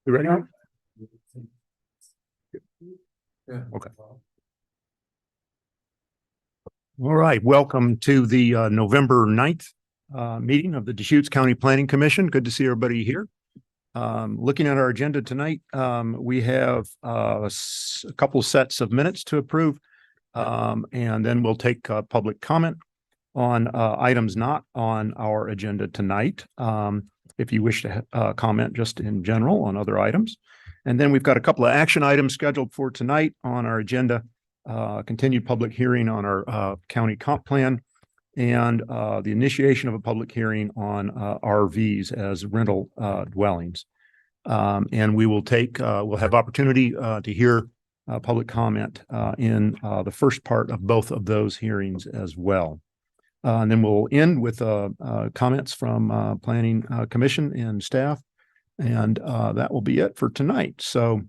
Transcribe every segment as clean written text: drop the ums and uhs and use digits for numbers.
You ready? Yeah. Okay. All right. Welcome to the November 9th meeting of the Deschutes County Planning Commission. Good to see everybody here. Looking at our agenda tonight, we have a couple sets of minutes to approve, and then we'll take public comment on items not on our agenda tonight. If you wish to comment just in general on other items. And then we've got a couple of action items scheduled for tonight on our agenda. Continued public hearing on our county comp plan and the initiation of a public hearing on RVs as rental dwellings. And we will we'll have opportunity to hear public comment in the first part of both of those hearings as well. And then we'll end with comments from Planning Commission and staff. And that will be it for tonight. So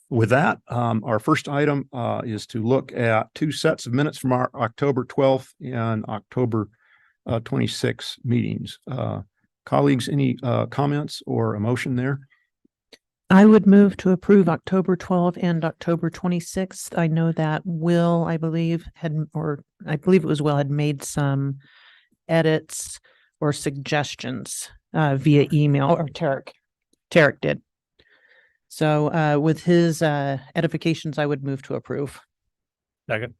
with that, our first item is to look at two sets of minutes from our October 12th and October 26th meetings. Colleagues, any comments or a motion there? I would move to approve October 12th and October 26th. I know that Will, I believe it was Will, had made some edits or suggestions via email, or Tarek did. So with his edifications, I would move to approve. Second.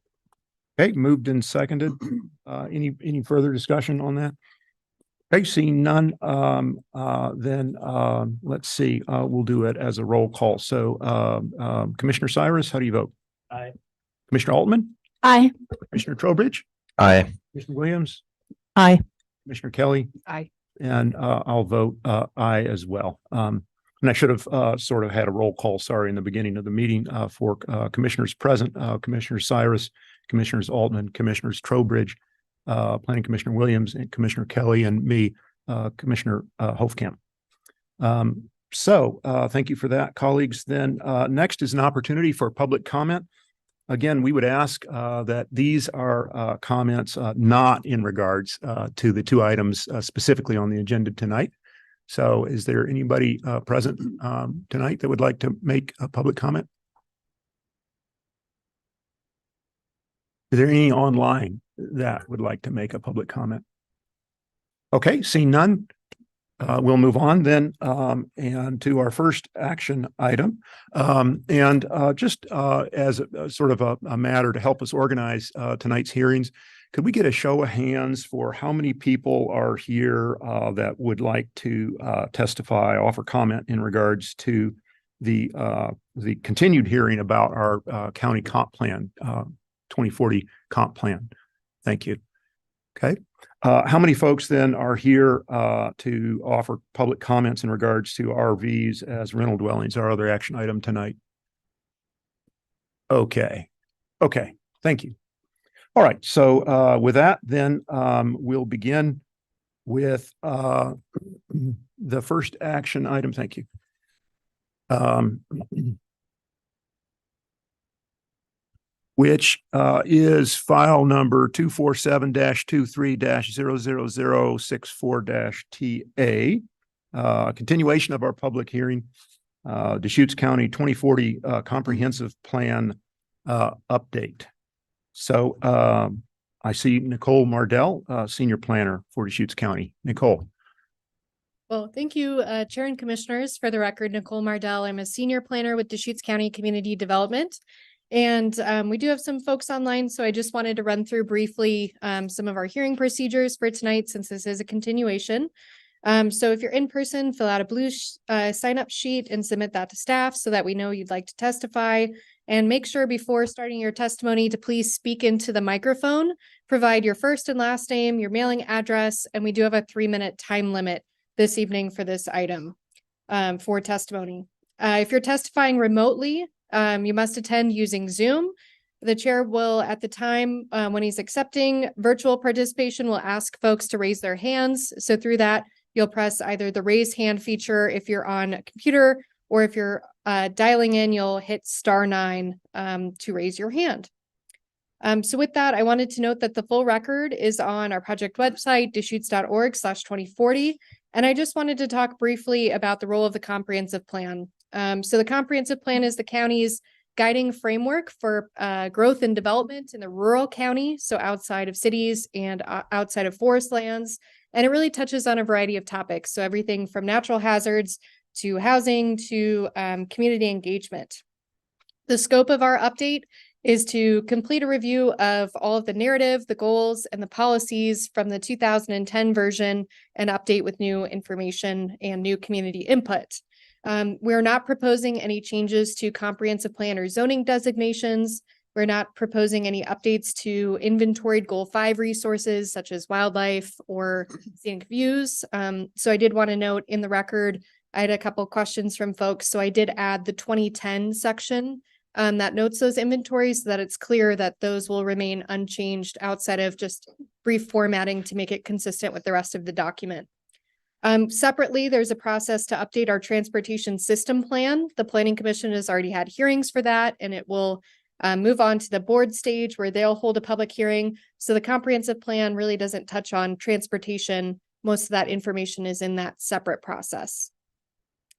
Okay, moved and seconded. Any further discussion on that? Okay, seeing none, then let's see. We'll do it as a roll call. So Commissioner Cyrus, how do you vote? Aye. Commissioner Altman? Aye. Commissioner Trowbridge? Aye. Commissioner Williams? Aye. Commissioner Kelly? Aye. And I'll vote aye as well. And I should have sort of had a roll call, sorry, in the beginning of the meeting for commissioners present, Commissioner Cyrus, Commissioners Altman, Commissioners Trowbridge, Planning Commissioner Williams, and Commissioner Kelly, and me, Commissioner Hofkamp. So thank you for that, colleagues. Then next is an opportunity for public comment. Again, we would ask that these are comments not in regards to the two items specifically on the agenda tonight. So is there anybody present tonight that would like to make a public comment? Is there any online that would like to make a public comment? Okay, seeing none, we'll move on then and to our first action item. And just as a sort of a matter to help us organize tonight's hearings, could we get a show of hands for how many people are here that would like to testify, offer comment in regards to the continued hearing about our county comp plan, 2040 comp plan? Thank you. Okay. How many folks then are here to offer public comments in regards to RVs as rental dwellings, our other action item tonight? Okay. Okay. Thank you. All right. So with that, then we'll begin with the first action item. Thank you. Which is file number 247-23-00064-TA, continuation of our public hearing, Deschutes County 2040 Comprehensive Plan update. So I see Nicole Mardell, Senior Planner for Deschutes County. Nicole. Well, thank you, Chair and Commissioners. For the record, Nicole Mardell. I'm a Senior Planner with Deschutes County Community Development. And we do have some folks online, so I just wanted to run through briefly some of our hearing procedures for tonight, since this is a continuation. So if you're in person, fill out a blue sign-up sheet and submit that to staff so that we know you'd like to testify. And make sure before starting your testimony to please speak into the microphone, provide your first and last name, your mailing address, and we do have a 3-minute time limit this evening for this item for testimony. If you're testifying remotely, you must attend using Zoom. The chair will, at the time when he's accepting virtual participation, will ask folks to raise their hands. So through that, you'll press either the raise hand feature if you're on a computer, or if you're dialing in, you'll hit *9 to raise your hand. So with that, I wanted to note that the full record is on our project website, deschutes.org/2040. And I just wanted to talk briefly about the role of the comprehensive plan. So the comprehensive plan is the county's guiding framework for growth and development in the rural county, so outside of cities and outside of forest lands. And it really touches on a variety of topics. So everything from natural hazards to housing to community engagement. The scope of our update is to complete a review of all of the narrative, the goals, and the policies from the 2010 version and update with new information and new community input. We're not proposing any changes to comprehensive plan or zoning designations. We're not proposing any updates to inventoried goal 5 resources such as wildlife or scenic views. So I did want to note in the record, I had a couple questions from folks. So I did add the 2010 section that notes those inventories so that it's clear that those will remain unchanged outside of just brief formatting to make it consistent with the rest of the document. Separately, there's a process to update our transportation system plan. The Planning Commission has already had hearings for that, and it will move on to the board stage where they'll hold a public hearing. So the comprehensive plan really doesn't touch on transportation. Most of that information is in that separate process.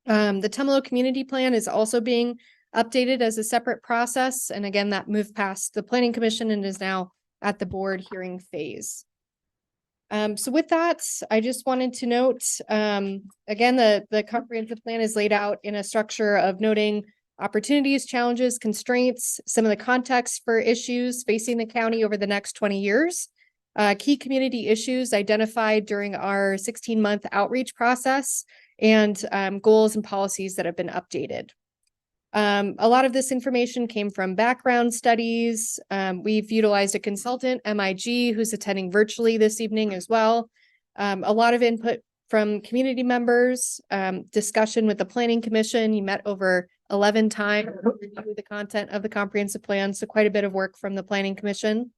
The Tumalo Community Plan is also being updated as a separate process. And again, that moved past the Planning Commission and is now at the board hearing phase. So with that, I just wanted to note, again, the comprehensive plan is laid out in a structure of noting opportunities, challenges, constraints, some of the context for issues facing the county over the next 20 years, key community issues identified during our 16-month outreach process, and goals and policies that have been updated. A lot of this information came from background studies. We've utilized a consultant, MIG, who's attending virtually this evening as well. A lot of input from community members, discussion with the Planning Commission. You met over 11 times to review the content of the comprehensive plan, so quite a bit of work from the Planning Commission.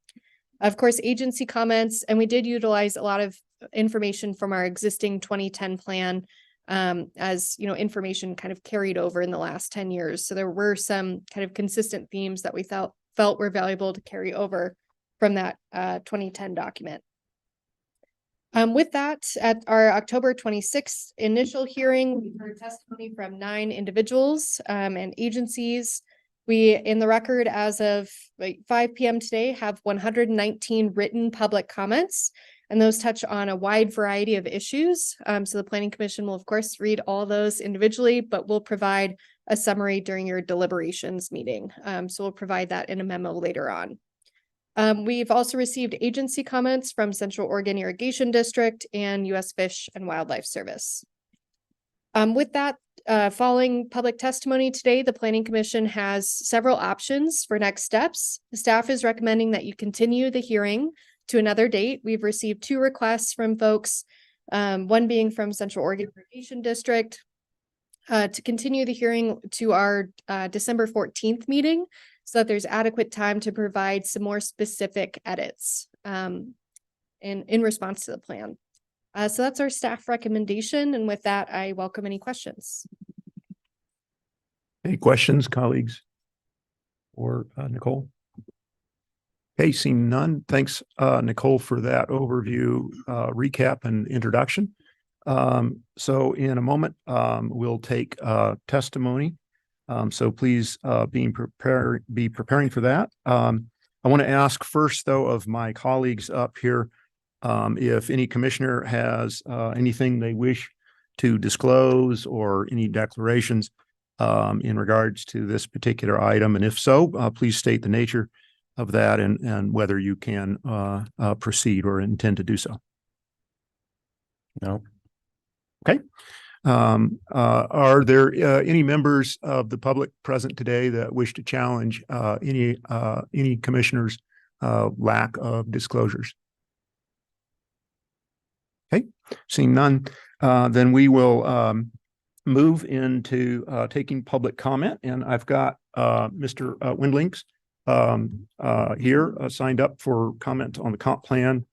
Of course, agency comments, and we did utilize a lot of information from our existing 2010 plan, as you know, information kind of carried over in the last 10 years. So there were some kind of consistent themes that we felt were valuable to carry over from that 2010 document. With that, at our October 26th initial hearing, we heard testimony from 9 individuals and agencies. We, in the record as of like 5 p.m. today, have 119 written public comments. And those touch on a wide variety of issues. So the Planning Commission will, of course, read all those individually, but we'll provide a summary during your deliberations meeting. So we'll provide that in a memo later on. We've also received agency comments from Central Oregon Irrigation District and U.S. Fish and Wildlife Service. With that, following public testimony today, the Planning Commission has several options for next steps. The staff is recommending that you continue the hearing to another date. We've received 2 requests from folks, one being from Central Oregon Irrigation District, to continue the hearing to our December 14th meeting so that there's adequate time to provide some more specific edits in response to the plan. So that's our staff recommendation. And with that, I welcome any questions. Any questions, colleagues? Or Nicole? Okay, seeing none. Thanks, Nicole, for that overview, recap, and introduction. So in a moment, we'll take testimony. So please be preparing for that. I want to ask first, though, of my colleagues up here, if any commissioner has anything they wish to disclose or any declarations in regards to this particular item. And if so, please state the nature of that and whether you can proceed or intend to do so. No. Okay. Are there any members of the public present today that wish to challenge any commissioner's lack of disclosures? Okay, seeing none, then we will move into taking public comment, and I've got Mr. Wendlings here signed up for comment on the comp plan.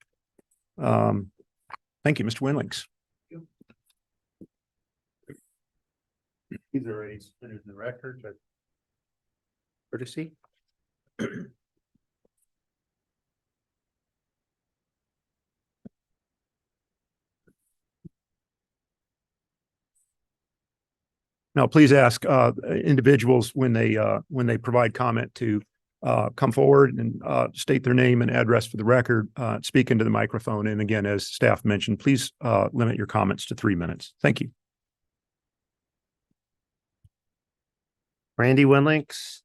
Thank you, Mr. Wendlings. These are already submitted in the record, but courtesy. Now, please ask individuals when they provide comment to come forward and state their name and address for the record, speak into the microphone. And again, as staff mentioned, please limit your comments to 3 minutes. Thank you. Randy Winlinks.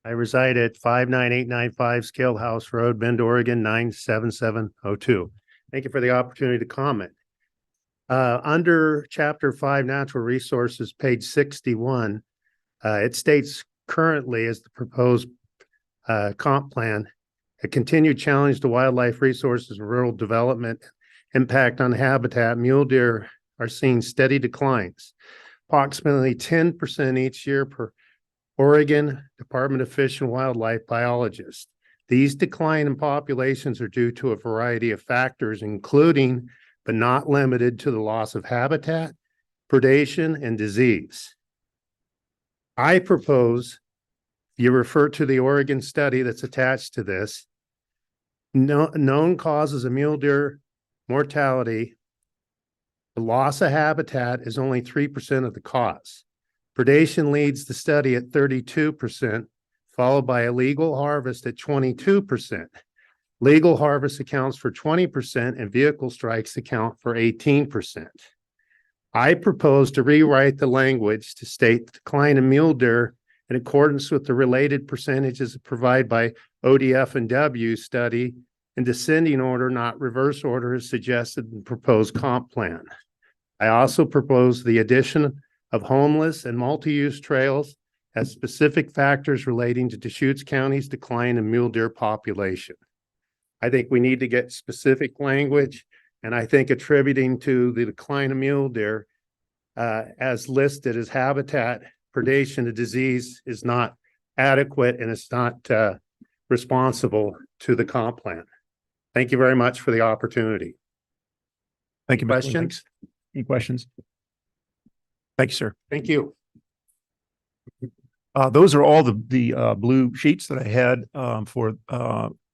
I reside at 59895 Scale House Road, Bend, Oregon, 97702. Thank you for the opportunity to comment. Under Chapter 5, Natural Resources, page 61, it states currently as the proposed comp plan, a continued challenge to wildlife resources and rural development, impact on habitat, mule deer are seeing steady declines, approximately 10% each year per Oregon Department of Fish and Wildlife biologists. These decline in populations are due to a variety of factors, including but not limited to the loss of habitat, predation, and disease. I propose you refer to the Oregon study that's attached to this. Known causes of mule deer mortality, the loss of habitat is only 3% of the cause. Predation leads the study at 32%, followed by illegal harvest at 22%. Legal harvest accounts for 20% and vehicle strikes account for 18%. I propose to rewrite the language to state the decline in mule deer in accordance with the related percentages provided by ODF and W study in descending order, not reverse order, as suggested in the proposed comp plan. I also propose the addition of homeless and multi-use trails as specific factors relating to Deschutes County's decline in mule deer population. I think we need to get specific language, and I think attributing to the decline of mule deer as listed as habitat, predation, and disease is not adequate, and it's not responsible to the comp plan. Thank you very much for the opportunity. Thank you. Mr. Questions? Winlinks. Any questions? Thank you, sir. Thank you. Those are all the blue sheets that I had for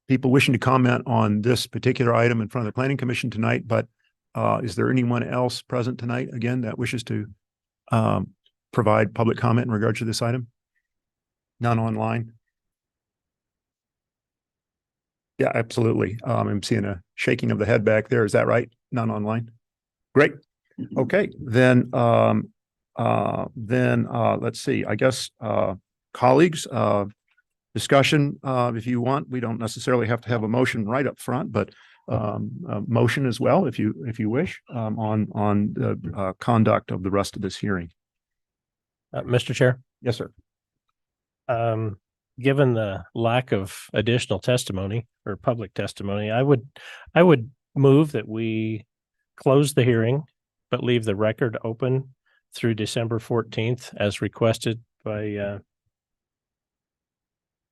people wishing to comment on this particular item in front of the Planning Commission tonight. But is there anyone else present tonight, again, that wishes to provide public comment in regards to this item? None online? Yeah, absolutely. I'm seeing a shaking of the head back there. Is that right? None online? Great. Okay, then let's see, I guess, colleagues, discussion, if you want. We don't necessarily have to have a motion right up front, but a motion as well, if you wish, on the conduct of the rest of this hearing. Mr. Chair, Yes, sir. given the lack of additional testimony or public testimony, I would move that we close the hearing, but leave the record open through December 14th as requested by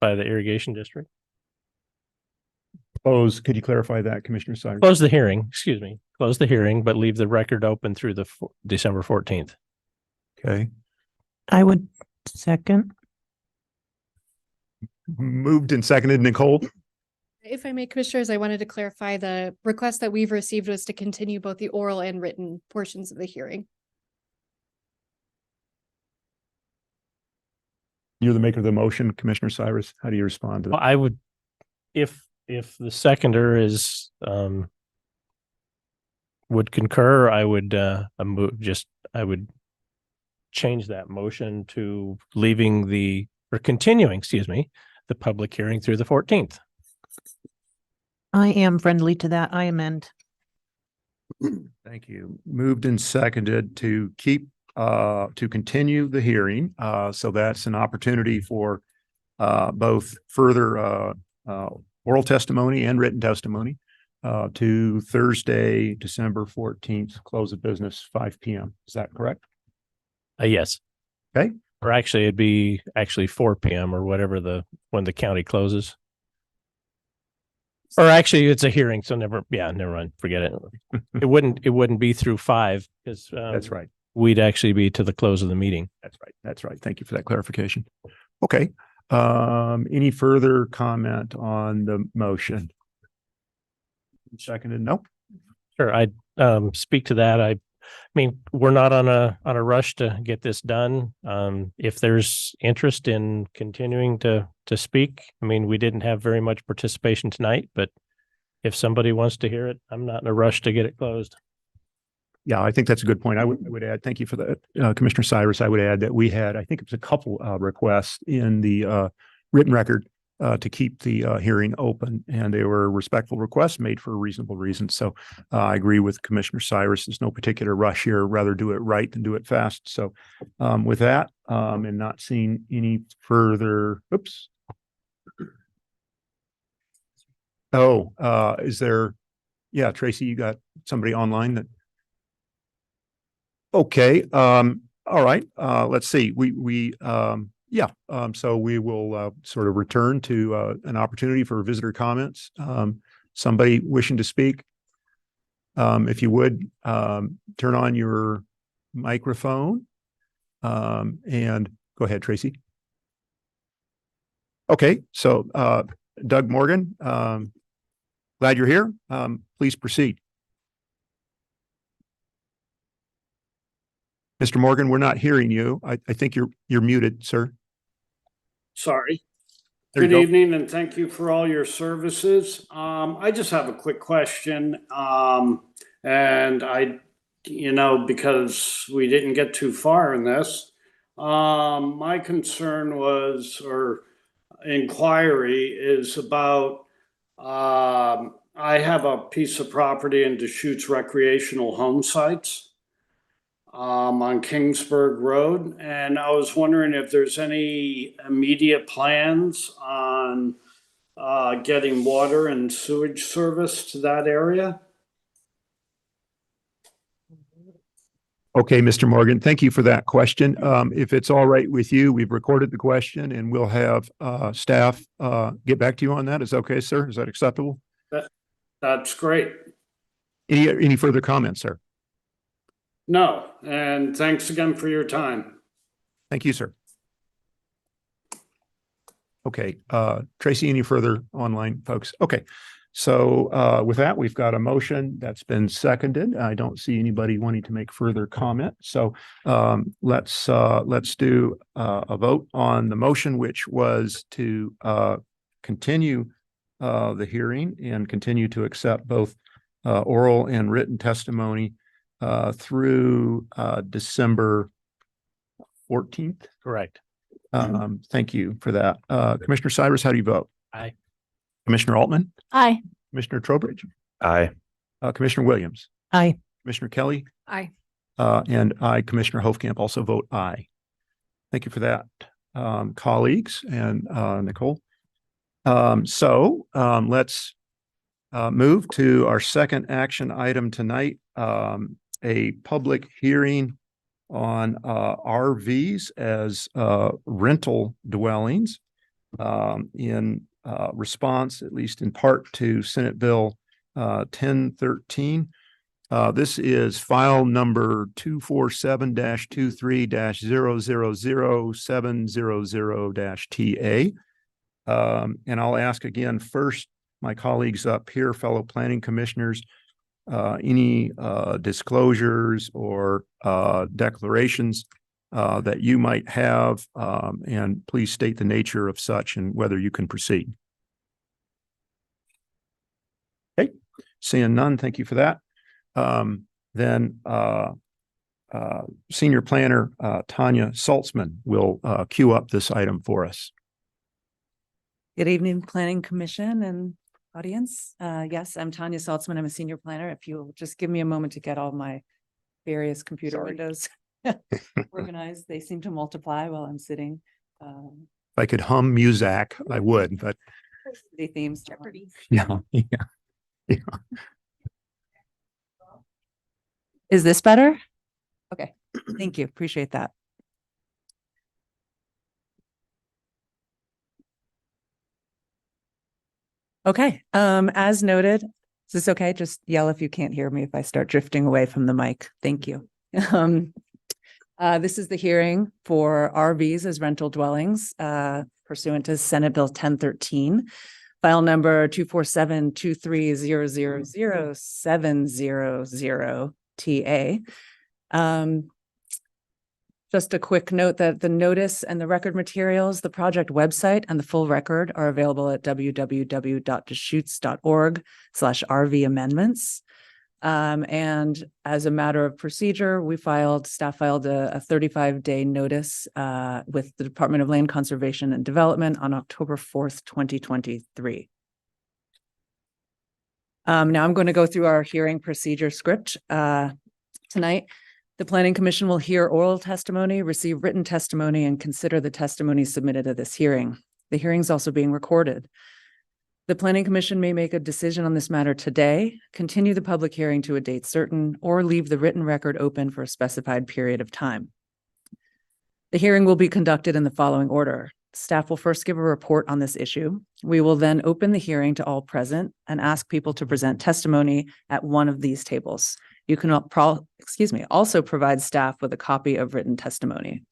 the irrigation district. Close. Could you clarify that, Commissioner Cyrus? Close the hearing, close the hearing, but leave the record open through the December 14th. Okay. I would second. Moved and seconded. Nicole? If I may, Commissioners, I wanted to clarify the request that we've received was to continue both the oral and written portions of the hearing. You're the maker of the motion, Commissioner Cyrus. How do you respond to that? Well, I would, if the seconder is would concur, I would I would change that motion to continuing, the public hearing through the 14th. I am friendly to that. I amend. Thank you. Moved and seconded to continue the hearing. So that's an opportunity for both further oral testimony and written testimony to Thursday, December 14th, close of business, 5 p.m. Is that correct? Yes. Okay. Or actually, it'd be 4 p.m. or whatever when the county closes. Or actually, it's a hearing, so never mind. Forget it. It wouldn't be through 5 because That's right. We'd actually be to the close of the meeting. That's right. Thank you for that clarification. Okay. Any further comment on the motion? Seconded? No. Sure. I'd speak to that. mean, we're not on a rush to get this done. If there's interest in continuing to speak, I mean, we didn't have very much participation tonight, but if somebody wants to hear it, I'm not in a rush to get it closed. Yeah, I think that's a good point. I would add, thank you for that, Commissioner Cyrus. I would add that we had, I think it was a couple requests in the written record to keep the hearing open, and they were respectful requests made for a reasonable reason. So I agree with Commissioner Cyrus. There's no particular rush here. Rather do it right than do it fast. So with that, and not seeing any further, oops. Oh, is there, yeah, Tracy, you got somebody online that. Okay, all right, let's see, so we will sort of return to an opportunity for visitor comments. Somebody wishing to speak. If you would, turn on your microphone and go ahead, Tracy. Okay, so Doug Morgan, glad you're here. Please proceed. Mr. Morgan, we're not hearing you. I think you're muted, sir. Sorry. There you Good go. evening, and thank you for all your services. I just have a quick question. And because we didn't get too far in this, my concern was, or inquiry is about, I have a piece of property in Deschutes recreational home sites on Kingsburg Road, and I was wondering if there's any immediate plans on getting water and sewage service to that area. Okay, Mr. Morgan, thank you for that question. If it's all right with you, we've recorded the question and we'll have staff get back to you on that. Is that okay, sir? Is that acceptable? That's great. Any further comments, sir? No, and thanks again for your time. Thank you, sir. Okay, Tracy, any further online folks? Okay, so with that, we've got a motion that's been seconded. I don't see anybody wanting to make further comment. So let's do a vote on the motion, which was to continue the hearing and continue to accept both oral and written testimony through December 14th. Correct. Thank you for that. Commissioner Cyrus, how do you vote? Aye. Commissioner Altman? Aye. Commissioner Trowbridge? Aye. Commissioner Williams? Aye. Commissioner Kelly? Aye. And I, Commissioner Hofkamp, also vote aye. Thank you for that, colleagues and Nicole. So let's move to our second action item tonight, a public hearing on RVs as rental dwellings in response, at least in part, to Senate Bill 1013. This is file number 247-23-000-700-TA. And I'll ask again first, my colleagues up here, fellow planning commissioners, any disclosures or declarations that you might have, and please state the nature of such and whether you can proceed. Okay, seeing none, thank you for that. Then Senior Planner Tanya Saltzman will queue up this item for us. Good evening, Planning Commission and audience. Yes, I'm Tanya Saltzman. I'm a senior planner. If you'll just give me a moment to get all my various computer windows organized. They seem to multiply while I'm sitting. If I could hum music, I would, but The themes. yeah. Is this better? Okay, thank you. Appreciate that. Okay, as noted, is this okay? Just yell if you can't hear me if I start drifting away from the mic. Thank you. This is the hearing for RVs as rental dwellings pursuant to Senate Bill 1013, file number 247-23-000-700-TA. Just a quick note that the notice and the record materials, the project website and the full record are available at www.deschutes.org/RV amendments. And as a matter of procedure, staff filed a 35-day notice with the Department of Land Conservation and Development on October 4th, 2023. Now I'm going to go through our hearing procedure script tonight. The Planning Commission will hear oral testimony, receive written testimony, and consider the testimony submitted at this hearing. The hearing is also being recorded. The Planning Commission may make a decision on this matter today, continue the public hearing to a date certain, or leave the written record open for a specified period of time. The hearing will be conducted in the following order. Staff will first give a report on this issue. We will then open the hearing to all present and ask people to present testimony at one of these tables. You can also provide staff with a copy of written testimony.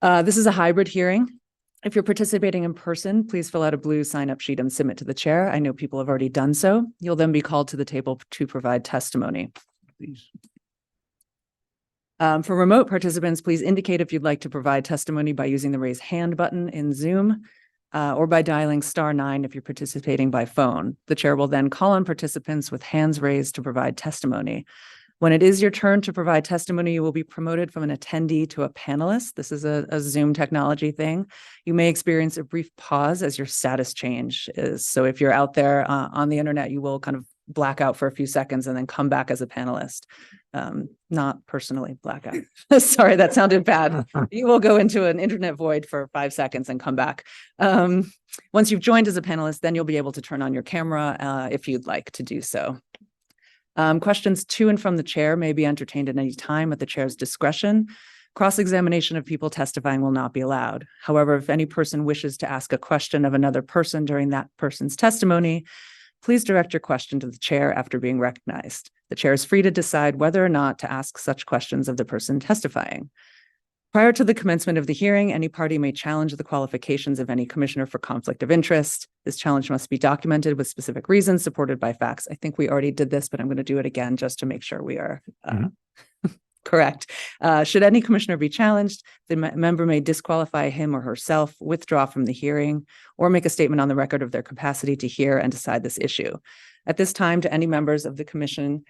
This is a hybrid hearing. If you're participating in person, please fill out a blue sign-up sheet and submit to the chair. I know people have already done so. You'll then be called to the table to provide testimony. Please. For remote participants, please indicate if you'd like to provide testimony by using the raise hand button in Zoom or by dialing *9 if you're participating by phone. The chair will then call on participants with hands raised to provide testimony. When it is your turn to provide testimony, you will be promoted from an attendee to a panelist. This is a Zoom technology thing. You may experience a brief pause as your status change is. So if you're out there on the internet, you will kind of black out for a few seconds and then come back as a panelist. Not personally black out. Sorry, that sounded bad. You will go into an internet void for 5 seconds and come back. Once you've joined as a panelist, then you'll be able to turn on your camera if you'd like to do so. Questions to and from the chair may be entertained at any time at the chair's discretion. Cross-examination of people testifying will not be allowed. However, if any person wishes to ask a question of another person during that person's testimony, please direct your question to the chair after being recognized. The chair is free to decide whether or not to ask such questions of the person testifying. Prior to the commencement of the hearing, any party may challenge the qualifications of any commissioner for conflict of interest. This challenge must be documented with specific reasons supported by facts. I think we already did this, but I'm going to do it again just to make sure we are correct. Should any commissioner be challenged, the member may disqualify him or herself, withdraw from the hearing, or make a statement on the record of their capacity to hear and decide this issue. At this time, do any members of the commission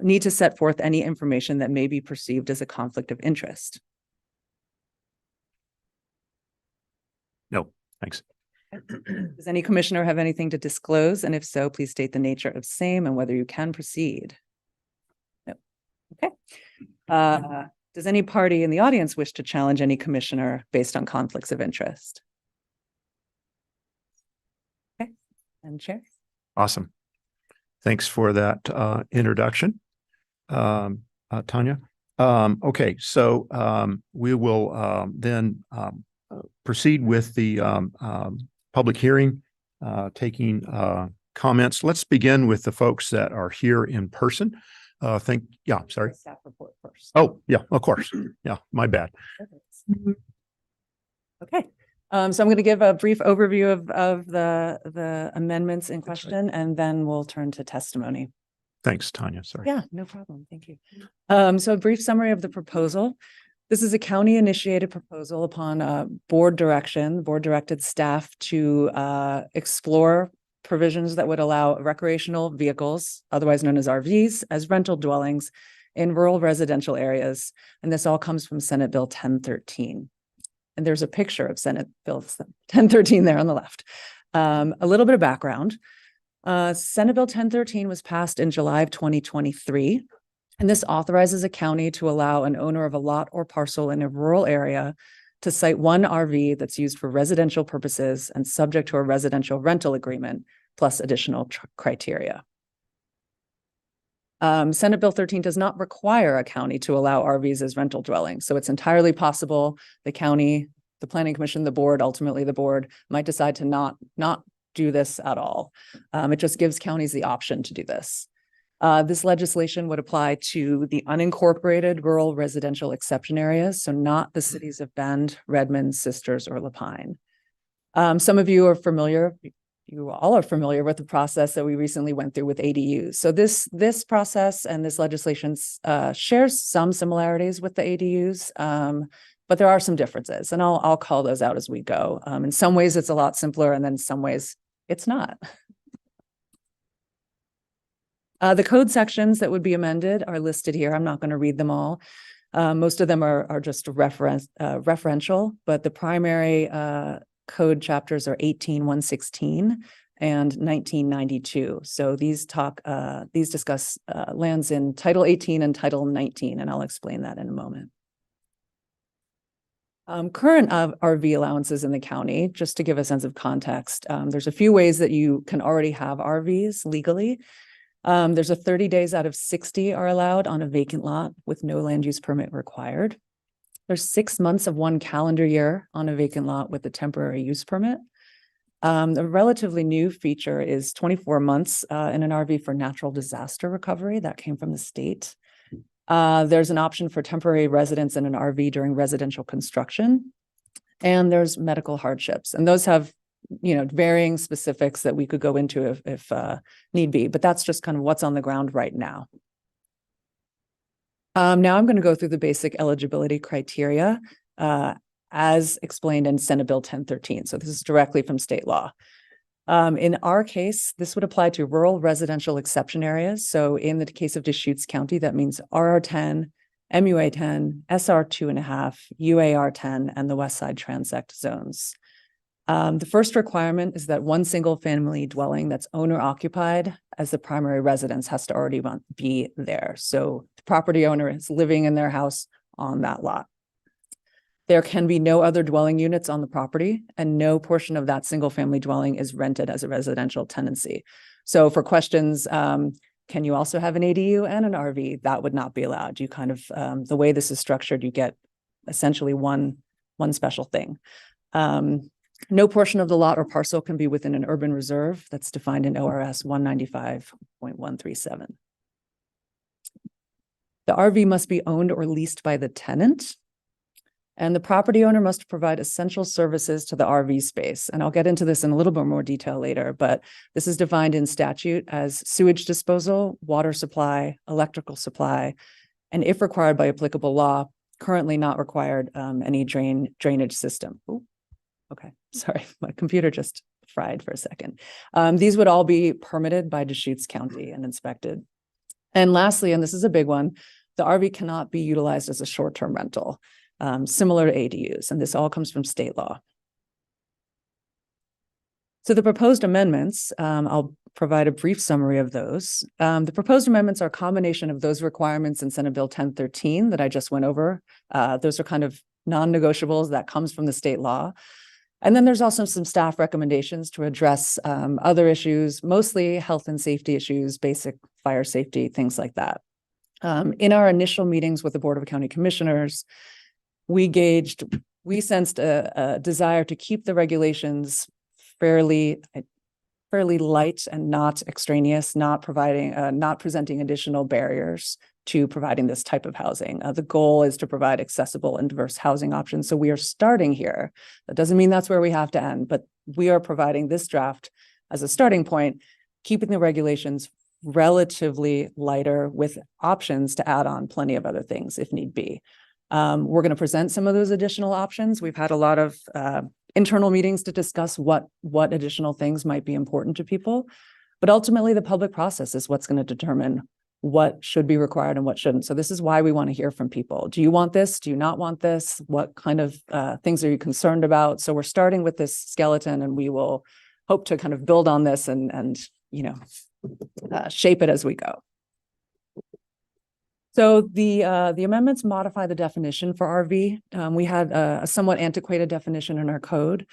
need to set forth any information that may be perceived as a conflict of interest? No, thanks. Does any commissioner have anything to disclose? And if so, please state the nature of same and whether you can proceed. No. Okay. Does any party in the audience wish to challenge any commissioner based on conflicts of interest? Okay, and Chair. Awesome. Thanks for that introduction, Tanya. Okay, so we will then proceed with the public hearing, taking comments. Let's begin with the folks that are here in person. Sorry. Staff report first. Oh, yeah, of course. Yeah, my bad. Okay. So I'm going to give a brief overview of the amendments in question, and then we'll turn to testimony. Thanks, Tanya. Sorry. Yeah, no problem. Thank you. So a brief summary of the proposal. This is a county initiated proposal upon board direction. The board directed staff to explore provisions that would allow recreational vehicles, otherwise known as RVs, as rental dwellings in rural residential areas. And this all comes from Senate Bill 1013. And there's a picture of Senate Bill 1013 there on the left. A little bit of background. Senate Bill 1013 was passed in July of 2023. And this authorizes a county to allow an owner of a lot or parcel in a rural area to site one RV that's used for residential purposes and subject to a residential rental agreement, plus additional criteria. Senate Bill 13 does not require a county to allow RVs as rental dwellings. So it's entirely possible the county, the planning commission, the board, ultimately the board might decide to not do this at all. It just gives counties the option to do this. This legislation would apply to the unincorporated rural residential exception areas, so not the cities of Bend, Redmond, Sisters, or Lapine. Some of you are familiar you all are familiar with the process that we recently went through with ADUs. So this process and this legislation shares some similarities with the ADUs, but there are some differences, and I'll call those out as we go. In some ways, it's a lot simpler, and then in some ways, it's not. The code sections that would be amended are listed here. I'm not going to read them all. Most of them are just referential, but the primary code chapters are 18-116 and 1992. So these discuss lands in Title 18 and Title 19, and I'll explain that in a moment. Current RV allowances in the county, just to give a sense of context, there's a few ways that you can already have RVs legally. There's a 30 days out of 60 are allowed on a vacant lot with no land use permit required. There's 6 months of 1 calendar year on a vacant lot with a temporary use permit. The relatively new feature is 24 months in an RV for natural disaster recovery. That came from the state. There's an option for temporary residence in an RV during residential construction. And there's medical hardships. And those have, varying specifics that we could go into if need be. But that's just kind of what's on the ground right now. Now I'm going to go through the basic eligibility criteria as explained in Senate Bill 1013. So this is directly from state law. In our case, this would apply to rural residential exception areas. So in the case of Deschutes County, that means RR10, MUA10, SR2.5, UAR10, and the West Side Transect zones. The first requirement is that one single family dwelling that's owner occupied as the primary residence has to already be there. So the property owner is living in their house on that lot. There can be no other dwelling units on the property, and no portion of that single family dwelling is rented as a residential tenancy. So for questions, can you also have an ADU and an RV? That would not be allowed. You kind of, the way this is structured, you get essentially one special thing. No portion of the lot or parcel can be within an urban reserve that's defined in ORS 195.137. The RV must be owned or leased by the tenant, and the property owner must provide essential services to the RV space. And I'll get into this in a little bit more detail later, but this is defined in statute as sewage disposal, water supply, electrical supply, and if required by applicable law, currently not required, any drainage system. Ooh. Okay, sorry, my computer just fried for a second. These would all be permitted by Deschutes County and inspected. And lastly, and this is a big one, the RV cannot be utilized as a short-term rental, similar to ADUs, and this all comes from state law. So the proposed amendments, I'll provide a brief summary of those. The proposed amendments are a combination of those requirements in Senate Bill 1013 that I just went over. Those are kind of non-negotiables that comes from the state law. And then there's also some staff recommendations to address other issues, mostly health and safety issues, basic fire safety, things like that. In our initial meetings with the Board of County Commissioners, we sensed a desire to keep the regulations fairly light and not extraneous, not presenting additional barriers to providing this type of housing. The goal is to provide accessible and diverse housing options. So we are starting here. That doesn't mean that's where we have to end, but we are providing this draft as a starting point, keeping the regulations relatively lighter with options to add on plenty of other things if need be. We're going to present some of those additional options. We've had a lot of internal meetings to discuss what additional things might be important to people, but ultimately the public process is what's going to determine what should be required and what shouldn't. So this is why we want to hear from people. Do you want this? Do you not want this? What kind of things are you concerned about? So we're starting with this skeleton, and we will hope to kind of build on this and shape it as we go. So the amendments modify the definition for RV. We had a somewhat antiquated definition in our code.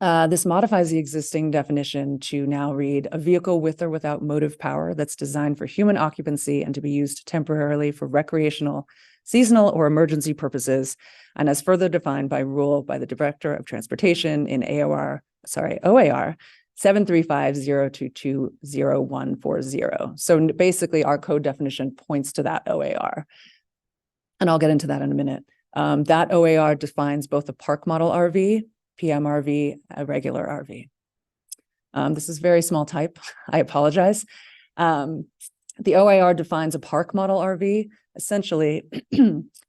This modifies the existing definition to now read a vehicle with or without motive power that's designed for human occupancy and to be used temporarily for recreational, seasonal, or emergency purposes, and as further defined by rule by the Director of Transportation in OAR 735-022-0140. So basically our code definition points to that OAR. And I'll get into that in a minute. That OAR defines both a park model RV, PMRV, a regular RV. This is very small type. I apologize. The OIR defines a park model RV. Essentially,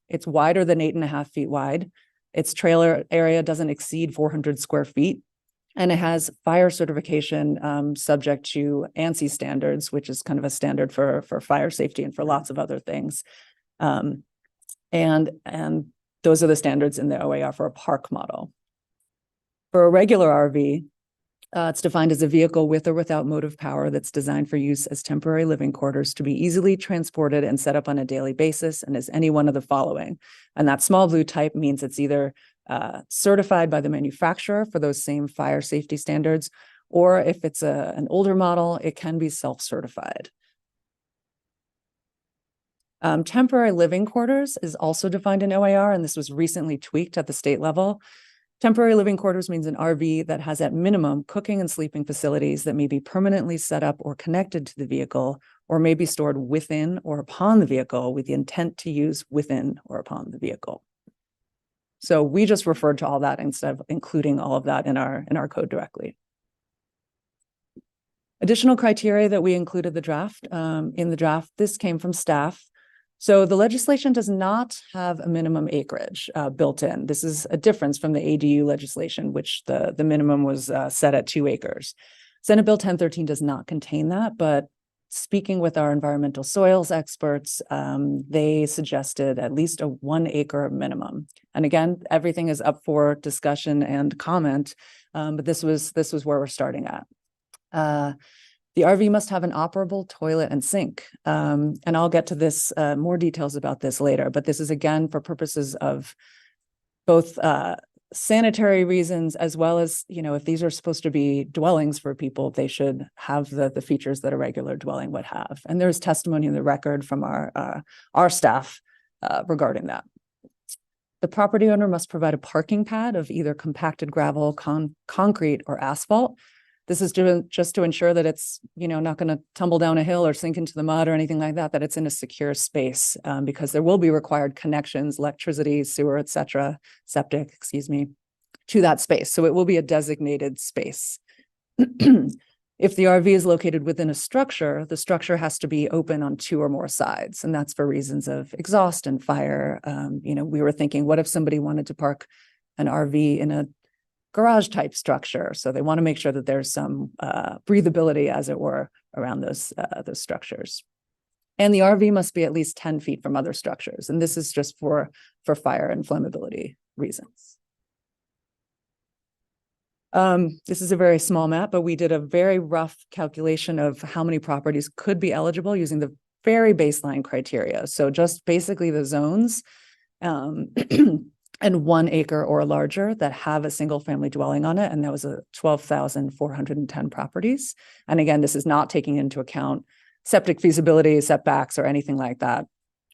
it's wider than 8.5 feet wide. Its trailer area doesn't exceed 400 square feet. And it has fire certification subject to ANSI standards, which is kind of a standard for fire safety and for lots of other things. And those are the standards in the OIR for a park model. For a regular RV, it's defined as a vehicle with or without motive power that's designed for use as temporary living quarters to be easily transported and set up on a daily basis and is any one of the following. And that small blue type means it's either certified by the manufacturer for those same fire safety standards, or if it's an older model, it can be self-certified. Temporary living quarters is also defined in OIR, and this was recently tweaked at the state level. Temporary living quarters means an RV that has at minimum cooking and sleeping facilities that may be permanently set up or connected to the vehicle, or may be stored within or upon the vehicle with the intent to use within or upon the vehicle. So we just referred to all that instead of including all of that in our code directly. Additional criteria that we included in the draft, this came from staff. So the legislation does not have a minimum acreage built in. This is a difference from the ADU legislation, which the minimum was set at 2 acres. Senate Bill 1013 does not contain that, but speaking with our environmental soils experts, they suggested at least a 1 acre minimum. And again, everything is up for discussion and comment, but this was where we're starting at. The RV must have an operable toilet and sink. And I'll get to this, more details about this later, but this is again for purposes of both sanitary reasons, as well as, if these are supposed to be dwellings for people, they should have the features that a regular dwelling would have. And there's testimony in the record from our staff regarding that. The property owner must provide a parking pad of either compacted gravel, concrete, or asphalt. This is just to ensure that it's, not going to tumble down a hill or sink into the mud or anything like that, that it's in a secure space, because there will be required connections, electricity, sewer, et cetera, septic, to that space. So it will be a designated space. If the RV is located within a structure, the structure has to be open on 2 or more sides. And that's for reasons of exhaust and fire. We were thinking, what if somebody wanted to park an RV in a garage type structure? So they want to make sure that there's some breathability, as it were, around those structures. And the RV must be at least 10 feet from other structures. And this is just for fire and flammability reasons. This is a very small map, but we did a very rough calculation of how many properties could be eligible using the very baseline criteria. So just basically the zones, and 1 acre or larger that have a single family dwelling on it. And that was 12,410 properties. And again, this is not taking into account septic feasibility, setbacks, or anything like that,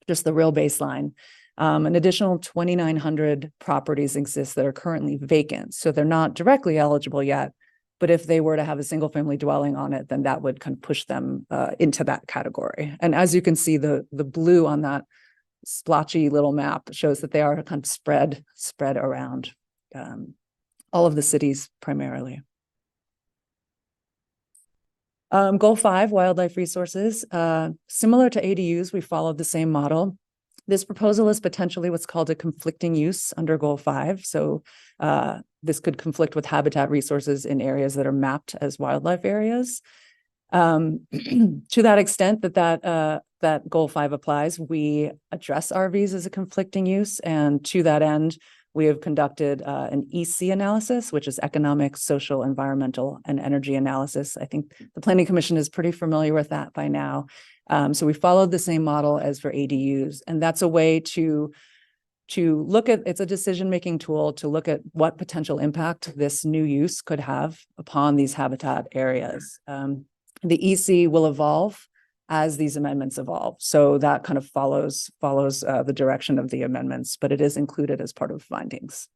just the real baseline. An additional 2,900 properties exist that are currently vacant. So they're not directly eligible yet, but if they were to have a single family dwelling on it, then that would kind of push them into that category. And as you can see, the blue on that splotchy little map shows that they are kind of spread around all of the cities primarily. Goal 5, wildlife resources. Similar to ADUs, we followed the same model. This proposal is potentially what's called a conflicting use under Goal 5. So this could conflict with habitat resources in areas that are mapped as wildlife areas. To that extent that Goal 5 applies, we address RVs as a conflicting use. And to that end, we have conducted an EC analysis, which is economic, social, environmental, and energy analysis. I think the Planning Commission is pretty familiar with that by now. So we followed the same model as for ADUs, and that's a way to look at, it's a decision-making tool to look at what potential impact this new use could have upon these habitat areas. The EC will evolve as these amendments evolve. So that kind of follows the direction of the amendments, but it is included as part of findings.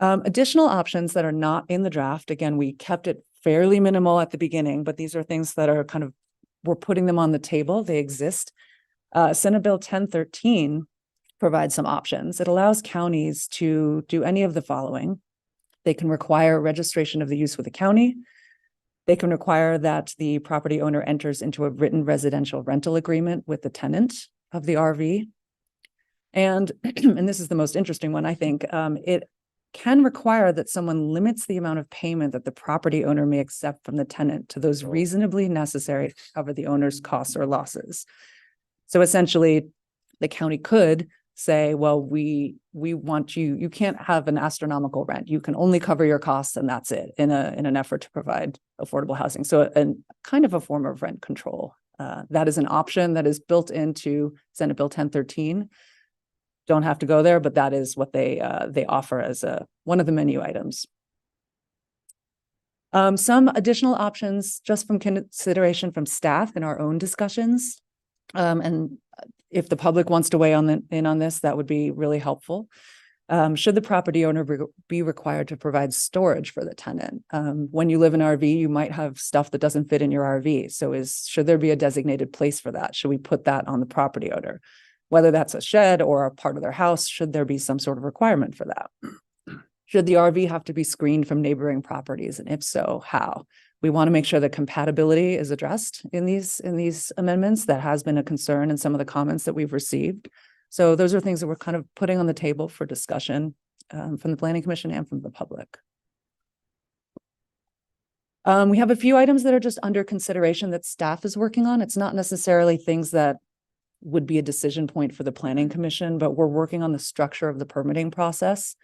Additional options that are not in the draft, again, we kept it fairly minimal at the beginning, but these are things that are kind of, we're putting them on the table, they exist. Senate Bill 1013 provides some options. It allows counties to do any of the following. They can require registration of the use with the county. They can require that the property owner enters into a written residential rental agreement with the tenant of the RV. And, and this is the most interesting one, I think, it can require that someone limits the amount of payment that the property owner may accept from the tenant to those reasonably necessary to cover the owner's costs or losses. So essentially, the county could say, well, we want you can't have an astronomical rent. You can only cover your costs and that's it in an effort to provide affordable housing. So a kind of a form of rent control. That is an option that is built into Senate Bill 1013. Don't have to go there, but that is what they offer as one of the menu items. Some additional options just from consideration from staff in our own discussions. And if the public wants to weigh in on this, that would be really helpful. Should the property owner be required to provide storage for the tenant? When you live in an RV, you might have stuff that doesn't fit in your RV. So should there be a designated place for that? Should we put that on the property owner? Whether that's a shed or a part of their house, should there be some sort of requirement for that? Should the RV have to be screened from neighboring properties? And if so, how? We want to make sure that compatibility is addressed in these amendments. That has been a concern in some of the comments that we've received. So those are things that we're kind of putting on the table for discussion from the Planning Commission and from the public. We have a few items that are just under consideration that staff is working on. It's not necessarily things that would be a decision point for the Planning Commission, but we're working on the structure of the permitting process.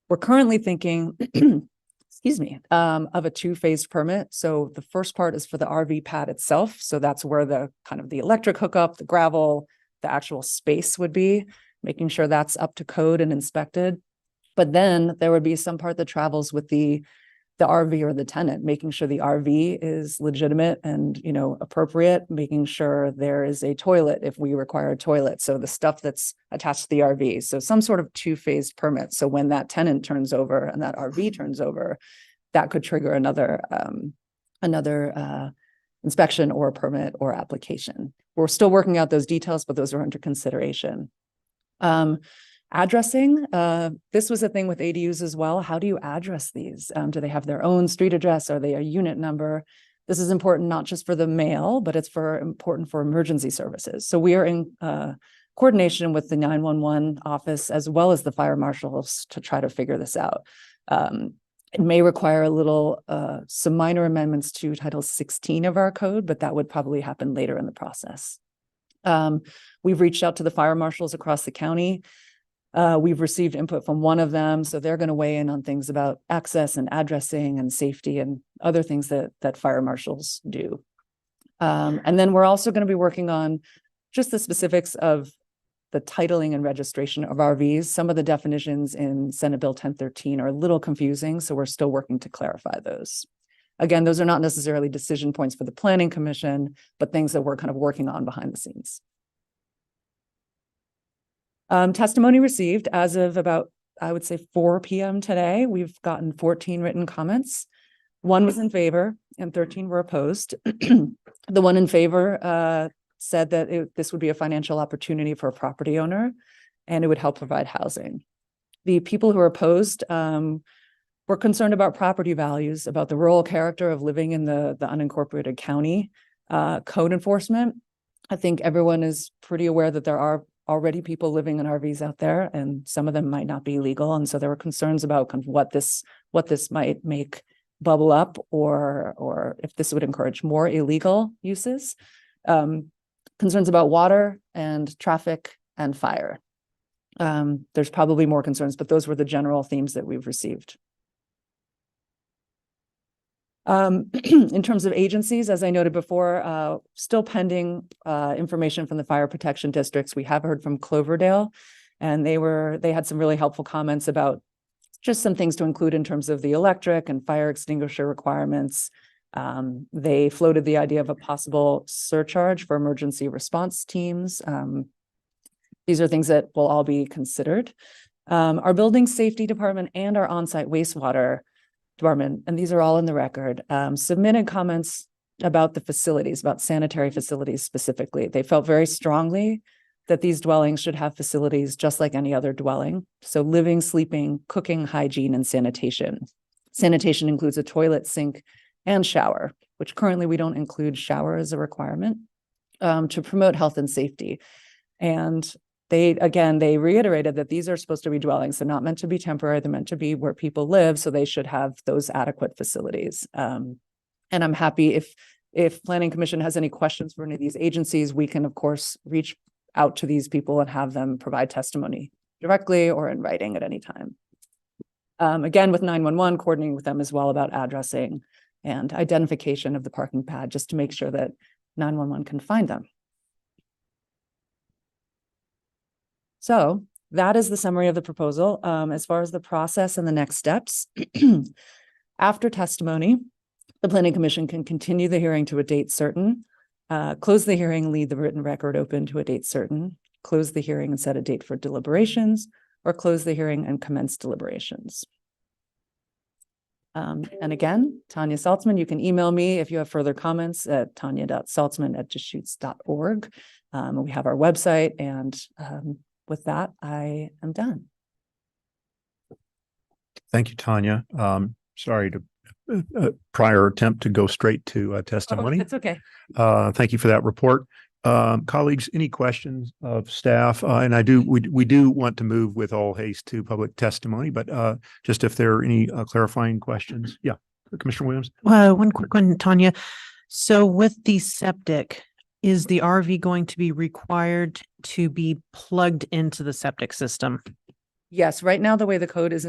We're currently thinking, excuse me, of a two-phased permit. So the first part is for the RV pad itself. So that's where the kind of the electric hookup, the gravel, the actual space would be, making sure that's up to code and inspected. But then there would be some part that travels with the RV or the tenant, making sure the RV is legitimate and, appropriate, making sure there is a toilet if we require a toilet. So the stuff that's attached to the RV. So some sort of two-phased permit. So when that tenant turns over and that RV turns over, that could trigger another inspection or permit or application. We're still working out those details, but those are under consideration. Addressing, this was a thing with ADUs as well. How do you address these? Do they have their own street address? Are they a unit number? This is important not just for the mail, but it's important for emergency services. So we are in coordination with the 911 office as well as the fire marshals to try to figure this out. It may require some minor amendments to Title 16 of our code, but that would probably happen later in the process. We've reached out to the fire marshals across the county. We've received input from one of them, so they're going to weigh in on things about access and addressing and safety and other things that fire marshals do. And then we're also going to be working on just the specifics of the titling and registration of RVs. Some of the definitions in Senate Bill 1013 are a little confusing, so we're still working to clarify those. Again, those are not necessarily decision points for the Planning Commission, but things that we're kind of working on behind the scenes. Testimony received as of about, I would say 4 p.m. today. We've gotten 14 written comments. 1 was in favor and 13 were opposed. The one in favor said that this would be a financial opportunity for a property owner and it would help provide housing. The people who are opposed were concerned about property values, about the rural character of living in the unincorporated county, code enforcement. I think everyone is pretty aware that there are already people living in RVs out there, and some of them might not be legal. And so there were concerns about kind of what this might make bubble up, or if this would encourage more illegal uses. Concerns about water and traffic and fire. There's probably more concerns, but those were the general themes that we've received. In terms of agencies, as I noted before, still pending information from the fire protection districts. We have heard from Cloverdale, and they had some really helpful comments about just some things to include in terms of the electric and fire extinguisher requirements. They floated the idea of a possible surcharge for emergency response teams. These are things that will all be considered. Our building safety department and our on-site wastewater department, and these are all in the record, submitted comments about the facilities, about sanitary facilities specifically. They felt very strongly that these dwellings should have facilities just like any other dwelling. So living, sleeping, cooking, hygiene, and sanitation. Sanitation includes a toilet, sink, and shower, which currently we don't include shower as a requirement, to promote health and safety. And they reiterated that these are supposed to be dwellings. They're not meant to be temporary. They're meant to be where people live. So they should have those adequate facilities. And I'm happy if Planning Commission has any questions for any of these agencies, we can of course reach out to these people and have them provide testimony directly or in writing at any time. Again, with 911, coordinating with them as well about addressing and identification of the parking pad, just to make sure that 911 can find them. So that is the summary of the proposal. As far as the process and the next steps, after testimony, the Planning Commission can continue the hearing to a date certain, close the hearing, leave the written record open to a date certain, close the hearing and set a date for deliberations, or close the hearing and commence deliberations. And again, Tanya Saltzman, you can email me if you have further comments at tanya.saltzman@deschutes.org. We have our website, and with that, I am done. Thank you, Tanya. Sorry to prior attempt to go straight to testimony. That's okay. Thank you for that report. Colleagues, any questions of staff? And we do want to move with all haste to public testimony, but just if there are any clarifying questions. Yeah, Commissioner Williams. One quick one, Tanya. So with the septic, is the RV going to be required to be plugged into the septic system? Yes, right now, the way the code is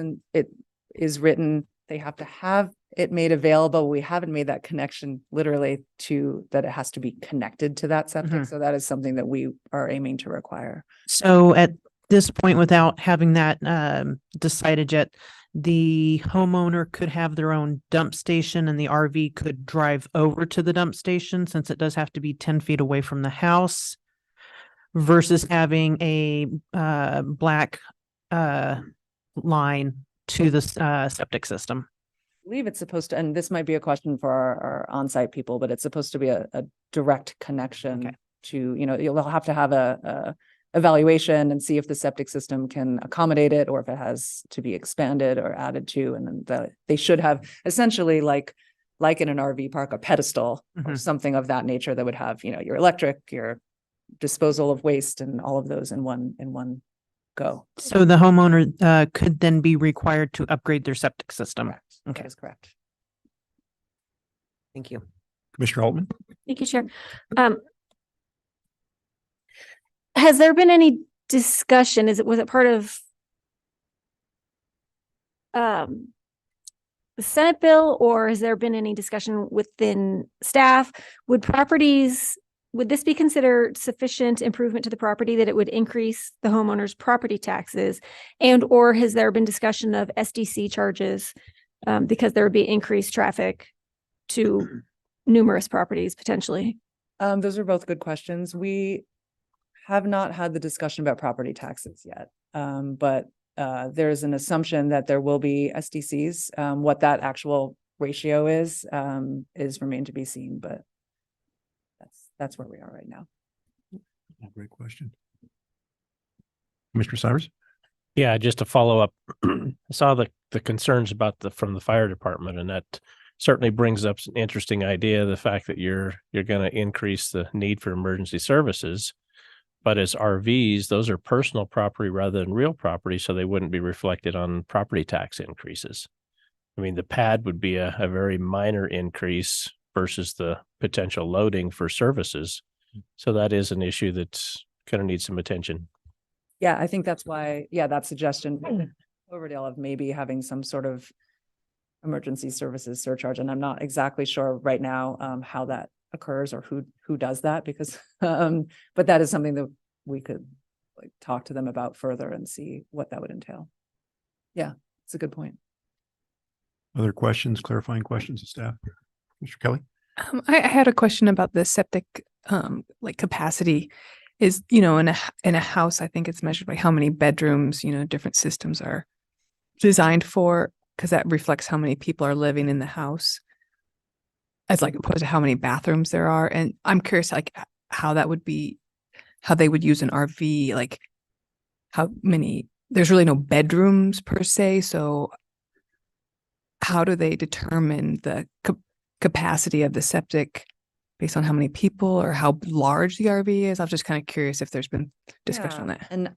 written, they have to have it made available. We haven't made that connection literally to that it has to be connected to that septic. So that is something that we are aiming to require. So at this point, without having that decided yet, the homeowner could have their own dump station and the RV could drive over to the dump station, since it does have to be 10 feet away from the house, versus having a black line to the septic system. I believe it's supposed to, and this might be a question for our on-site people, but it's supposed to be a direct connection to, you'll have to have a evaluation and see if the septic system can accommodate it, or if it has to be expanded or added to. And then they should have essentially like in an RV park, a pedestal or something of that nature that would have, your electric, your disposal of waste, and all of those in one go. So the homeowner could then be required to upgrade their septic system. Correct. Okay. That is correct. Thank you. Commissioner Altman. Thank you, Chair. Has there been any discussion? Was it part of the Senate bill, or has there been any discussion within staff? Would this be considered sufficient improvement to the property that it would increase the homeowner's property taxes? And or has there been discussion of SDC charges because there would be increased traffic to numerous properties potentially? Those are both good questions. We have not had the discussion about property taxes yet, but there's an assumption that there will be SDCs. What that actual ratio is remain to be seen, but that's where we are right now. Great question. Commissioner Cyrus. Yeah, just to follow up, I saw the concerns from the fire department, and that certainly brings up an interesting idea, the fact that you're going to increase the need for emergency services. But as RVs, those are personal property rather than real property, so they wouldn't be reflected on property tax increases. I mean, the pad would be a very minor increase versus the potential loading for services. So that is an issue that's going to need some attention. Yeah, I think that's why, that suggestion, Overdale, of maybe having some sort of emergency services surcharge. And I'm not exactly sure right now how that occurs or who does that, because but that is something that we could talk to them about further and see what that would entail. Yeah, it's a good point. Other questions, clarifying questions of staff? Mr. Kelly. I had a question about the septic capacity. Is, in a house, I think it's measured by how many bedrooms, different systems are designed for, because that reflects how many people are living in the house, as opposed to how many bathrooms there are. And I'm curious how that would be how they would use an RV, like how many, there's really no bedrooms per se. So how do they determine the capacity of the septic based on how many people or how large the RV is? I was just kind of curious if there's been discussion on Yeah, that. And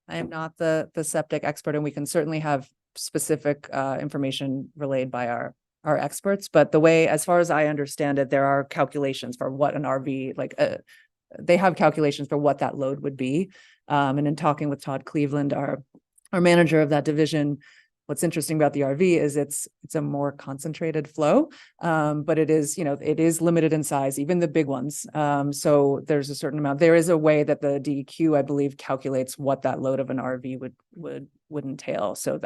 I am not the septic expert, and we can certainly have specific information relayed by our experts. But the way, as far as I understand it, there are calculations for what an RV, like they have calculations for what that load would be. And in talking with Todd Cleveland, our manager of that division, what's interesting about the RV is it's a more concentrated flow, but it is, it is limited in size, even the big ones. So there's a certain amount. There is a way that the DEQ, I believe, calculates what that load of an RV would entail. So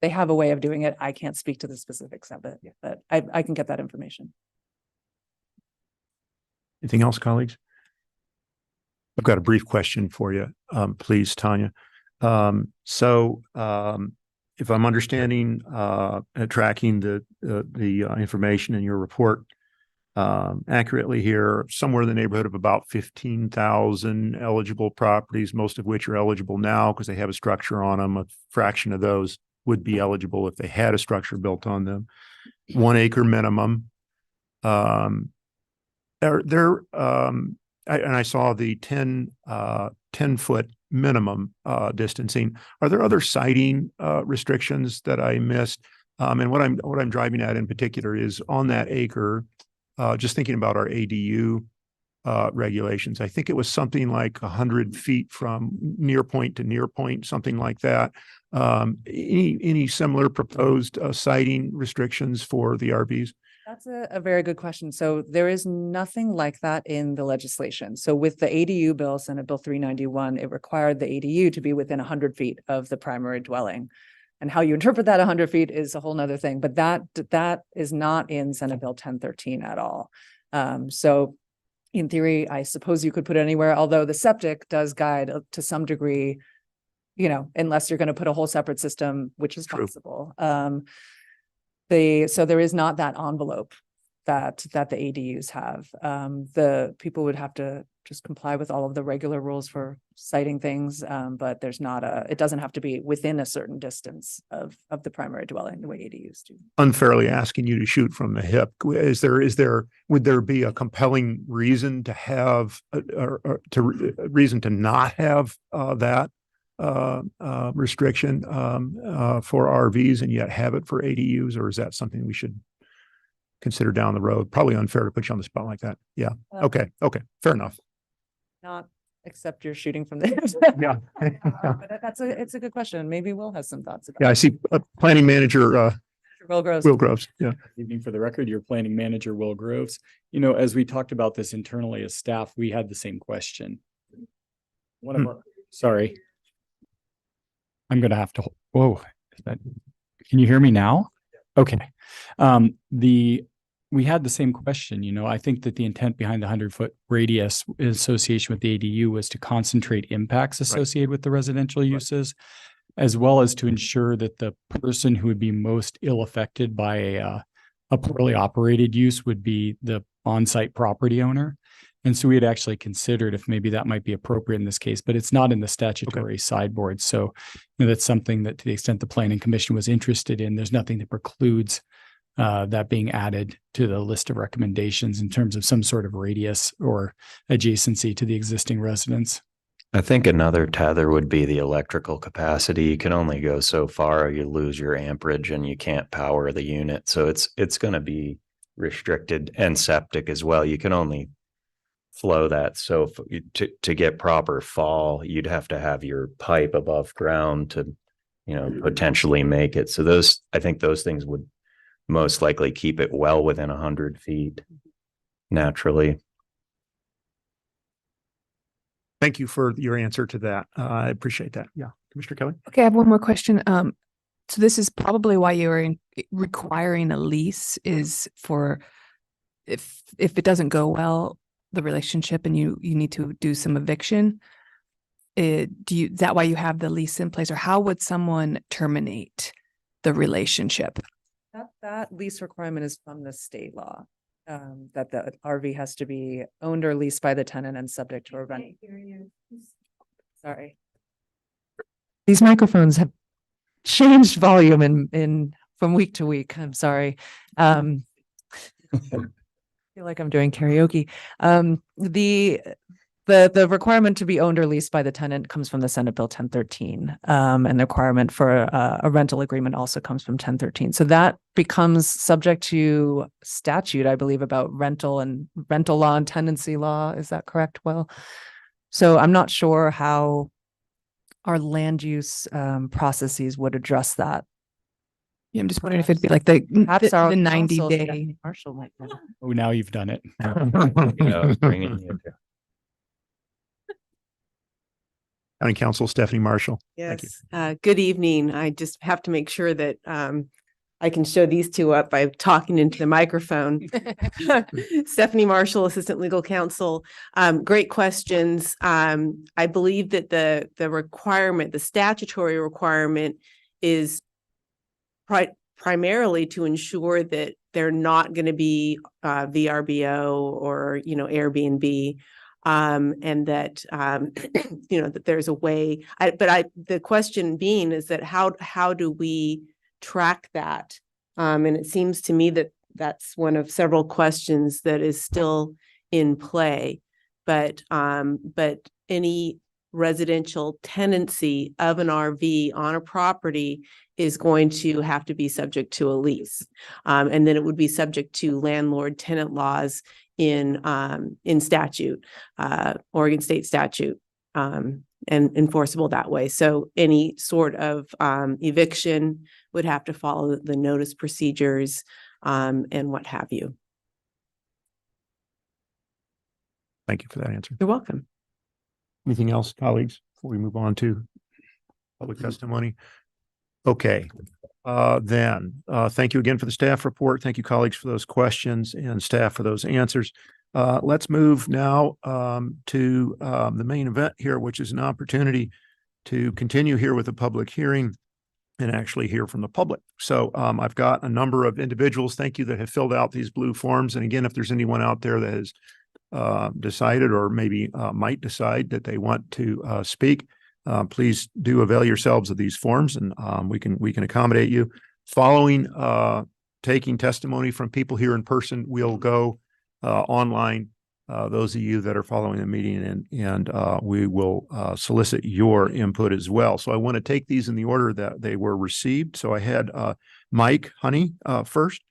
they have a way of doing it. I can't speak to the specifics of it, but I can get that information. Anything else, colleagues? I've got a brief question for you, please, Tanya. If I'm understanding, tracking the information in your report accurately here, somewhere in the neighborhood of about 15,000 eligible properties, most of which are eligible now because they have a structure on them. A fraction of those would be eligible if they had a structure built on them. 1 acre minimum. I saw the 10-foot minimum distancing. Are there other siting restrictions that I missed? And what I'm driving at in particular is on that acre, just thinking about our ADU regulations. I think it was something like 100 feet from near point to near point, something like that. Any similar proposed siting restrictions for the RVs? That's a very good question. So there is nothing like that in the legislation. So with the ADU bill, Senate Bill 391, it required the ADU to be within 100 feet of the primary dwelling. And how you interpret that 100 feet is a whole nother thing, but that is not in Senate Bill 1013 at all. So in theory, I suppose you could put it anywhere, although the septic does guide to some degree, unless you're going to put a whole separate system, which is possible. So there is not that envelope that the ADUs have. The people would have to just comply with all of the regular rules for citing things, but there's not it doesn't have to be within a certain distance of the primary dwelling the way ADUs do. Unfairly asking you to shoot from the hip. Would there be a compelling reason to have reason to not have that restriction for RVs and yet have it for ADUs, or is that something we should consider down the road? Probably unfair to put you on the spot like that. Yeah. Okay. Fair enough. Not except you're shooting from the hip. Yeah. But it's a good question. Maybe Will has some thoughts about Yeah. I see planning manager Will Groves. Will Groves. Yeah. Evening, for the record, your planning manager, Will Groves. As we talked about this internally as staff, we had the same question. Sorry. I'm going to have to, can you hear me now? Okay. We had the same question. I think that the intent behind the 100-foot radius in association with the ADU was to concentrate impacts associated with the residential uses, as well as to ensure that the person who would be most ill affected by a poorly operated use would be the on-site property owner. And so we had actually considered if maybe that might be appropriate in this case, but it's not in the statutory sideboard. So that's something that, to the extent the Planning Commission was interested in, there's nothing that precludes that being added to the list of recommendations in terms of some sort of radius or adjacency to the existing residence. I think another tether would be the electrical capacity. You can only go so far, you lose your amperage and you can't power the unit. So it's going to be restricted, and septic as well. You can only flow that. So to get proper fall, you'd have to have your pipe above ground to, potentially make it. So I think those things would most likely keep it well within 100 feet naturally. Thank you for your answer to that. I appreciate that. Yeah. Commissioner Kelly? Okay, I have one more question. So this is probably why you are requiring a lease, is for if it doesn't go well, the relationship, and you need to do some eviction. Is that why you have the lease in place, or how would someone terminate the relationship? That lease requirement is from the state law. that the RV has to be owned or leased by the tenant and subject to a rent. Sorry. These microphones have changed volume in from week to week. I'm sorry. I feel like I'm doing karaoke. The requirement to be owned or leased by the tenant comes from the Senate Bill 1013. And the requirement for a rental agreement also comes from 1013. So that becomes subject to statute, I believe, about rental law and tenancy law. Is that correct? Well, so I'm not sure how our land use processes would address that. Yeah, I'm just wondering if it'd be like the Perhaps our the 90 counsel, day. Stephanie Marshall might know. Oh, now you've done it. Bringing you to- County Council Stephanie Marshall. Thank you. Yes, good evening. I just have to make sure that I can show these two up by talking into the microphone. Stephanie Marshall, Assistant Legal Counsel. Great questions. I believe that the requirement, the statutory requirement is primarily to ensure that they're not going to be VRBO or, Airbnb. And that, that there's a way, the question being is that how do we track that? And it seems to me that that's one of several questions that is still in play, but any residential tenancy of an RV on a property is going to have to be subject to a lease. And then it would be subject to landlord tenant laws in statute, Oregon state statute, and enforceable that way. So any sort of eviction would have to follow the notice procedures and what have you. Thank you for that answer. You're welcome. Anything else, colleagues, before we move on to public testimony? Okay, thank you again for the staff report. Thank you, colleagues, for those questions and staff for those answers. Let's move now to the main event here, which is an opportunity to continue here with a public hearing and actually hear from the public. So I've got a number of individuals, thank you, that have filled out these blue forms. And again, if there's anyone out there that has decided or maybe might decide that they want to speak, please do avail yourselves of these forms, and we can accommodate you. Following taking testimony from people here in person, we'll go online. Those of you that are following the meeting, and we will solicit your input as well. So I want to take these in the order that they were received. So I had Mike Honey first.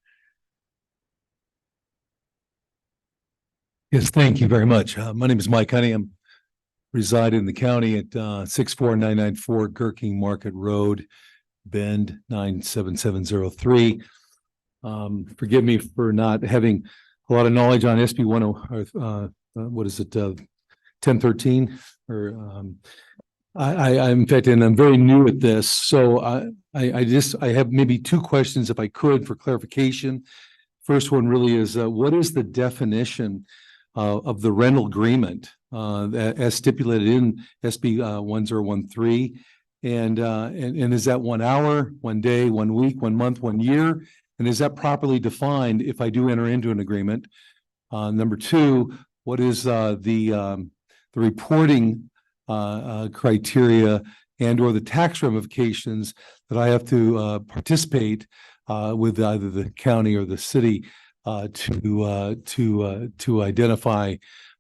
Yes, thank you very much. My name is Mike Honey. I'm reside in the county at 64994 Gherking Market Road, Bend 97703. Forgive me for not having a lot of knowledge on SB 1013 or in fact, and I'm very new at this. So I have maybe two questions if I could for clarification. First one really is what is the definition of the rental agreement as stipulated in SB 1013, and is that 1 hour, 1 day, 1 week, 1 month, 1 year, and is that properly defined if I do enter into an agreement? Number two, what is the reporting criteria and or the tax ramifications that I have to participate with either the county or the city to identify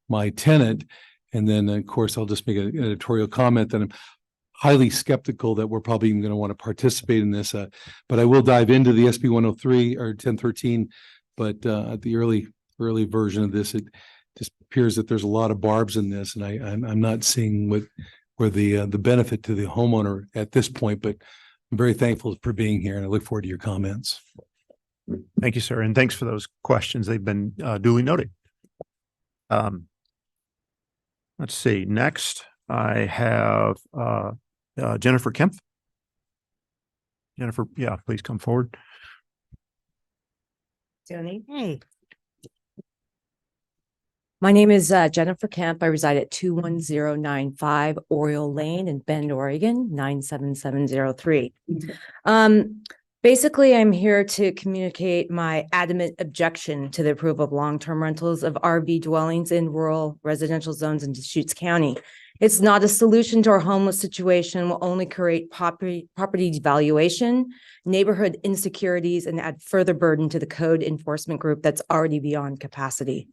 my tenant? And then, of course, I'll just make an editorial comment that I'm highly skeptical that we're probably even going to want to participate in this. But I will dive into the SB 103 or 1013. But at the early version of this, it just appears that there's a lot of barbs in this, and I'm not seeing where the benefit to the homeowner at this point. But I'm very thankful for being here, and I look forward to your comments. Thank you, sir. And thanks for those questions. They've been duly noted. Let's see. Next, I have Jennifer Kempf. Jennifer, yeah, please come forward. Hey. My name is Jennifer Kemp. I reside at 21095 Oriole Lane in Bend, Oregon, 97703. Basically, I'm here to communicate my adamant objection to the approval of long-term rentals of RV dwellings in rural residential zones in Deschutes County. It's not a solution to our homeless situation, will only create property devaluation, neighborhood insecurities, and add further burden to the code enforcement group that's already beyond capacity.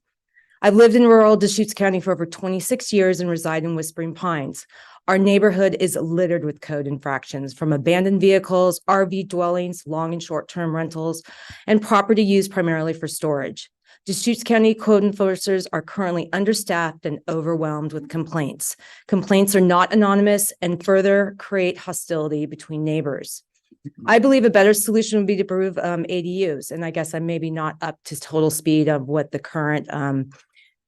I've lived in rural Deschutes County for over 26 years and reside in Whispering Pines. Our neighborhood is littered with code infractions, from abandoned vehicles, RV dwellings, long and short-term rentals, and property used primarily for storage. Deschutes County code enforcers are currently understaffed and overwhelmed with complaints. Complaints are not anonymous and further create hostility between neighbors. I believe a better solution would be to approve ADUs, and I guess I'm maybe not up to total speed of what the current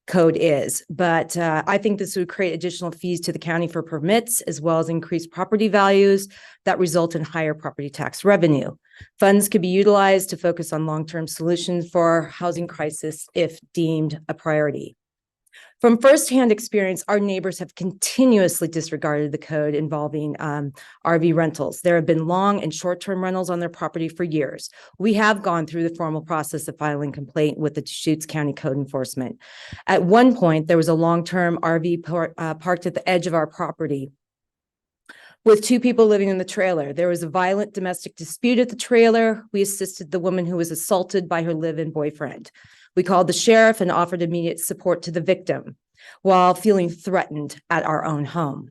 code is, but I think this would create additional fees to the county for permits, as well as increased property values that result in higher property tax revenue. Funds could be utilized to focus on long-term solutions for our housing crisis if deemed a priority. From firsthand experience, our neighbors have continuously disregarded the code involving RV rentals. There have been long and short-term rentals on their property for years. We have gone through the formal process of filing complaint with the Deschutes County Code Enforcement. At one point, there was a long-term RV parked at the edge of our property with two people living in the trailer. There was a violent domestic dispute at the trailer. We assisted the woman who was assaulted by her live-in boyfriend. We called the sheriff and offered immediate support to the victim while feeling threatened at our own home.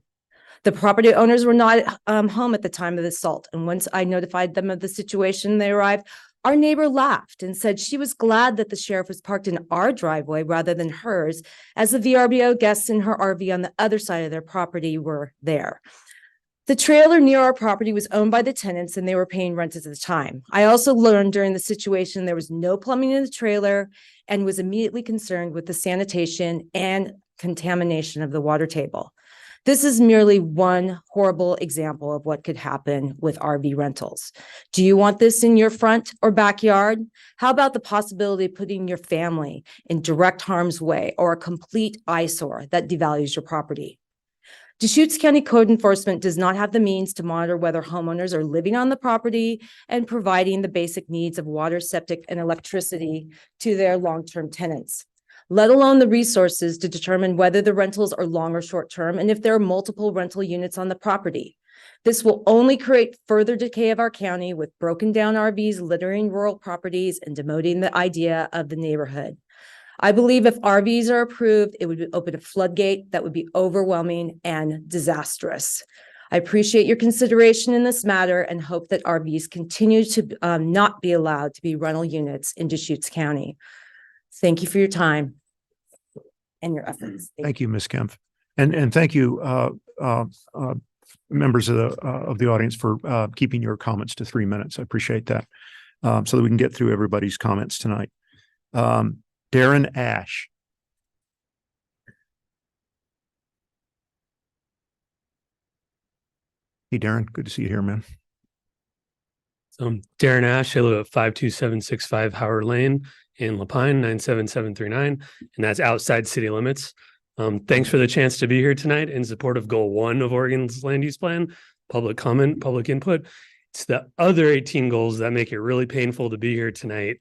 The property owners were not home at the time of the assault. And once I notified them of the situation, they arrived. Our neighbor laughed and said she was glad that the sheriff was parked in our driveway rather than hers, as the VRBO guests in her RV on the other side of their property were there. The trailer near our property was owned by the tenants and they were paying rent at the time. I also learned during the situation there was no plumbing in the trailer and was immediately concerned with the sanitation and contamination of the water table. This is merely one horrible example of what could happen with RV rentals. Do you want this in your front or backyard? How about the possibility of putting your family in direct harm's way or a complete eyesore that devalues your property? Deschutes County Code Enforcement does not have the means to monitor whether homeowners are living on the property and providing the basic needs of water, septic, and electricity to their long-term tenants, let alone the resources to determine whether the rentals are long or short-term and if there are multiple rental units on the property. This will only create further decay of our county with broken down RVs littering rural properties and demoting the idea of the neighborhood. I believe if RVs are approved, it would open a floodgate that would be overwhelming and disastrous. I appreciate your consideration in this matter and hope that RVs continue to not be allowed to be rental units in Deschutes County. Thank you for your time and your efforts. Thank you, Ms. Kempf. And thank you, members of the audience for keeping your comments to 3 minutes. I appreciate that. So that we can get through everybody's comments tonight. Darren Ash. Hey, Darren, good to see you here, man. Darren Ash, I live at 52765 Howard Lane in Lapine, 97739, and that's outside city limits. Thanks for the chance to be here tonight in support of Goal 1 of Oregon's land use plan, public comment, public input. It's the other 18 goals that make it really painful to be here tonight.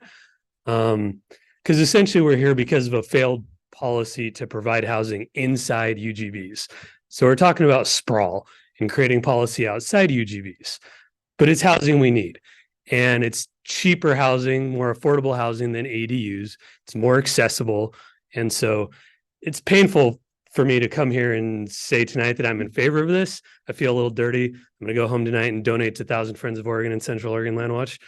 Because essentially we're here because of a failed policy to provide housing inside UGBs. So we're talking about sprawl and creating policy outside UGBs, but it's housing we need. And it's cheaper housing, more affordable housing than ADUs. It's more accessible. And so it's painful for me to come here and say tonight that I'm in favor of this. I feel a little dirty. I'm going to go home tonight and donate to 1,000 Friends of Oregon and Central Oregon Land Watch.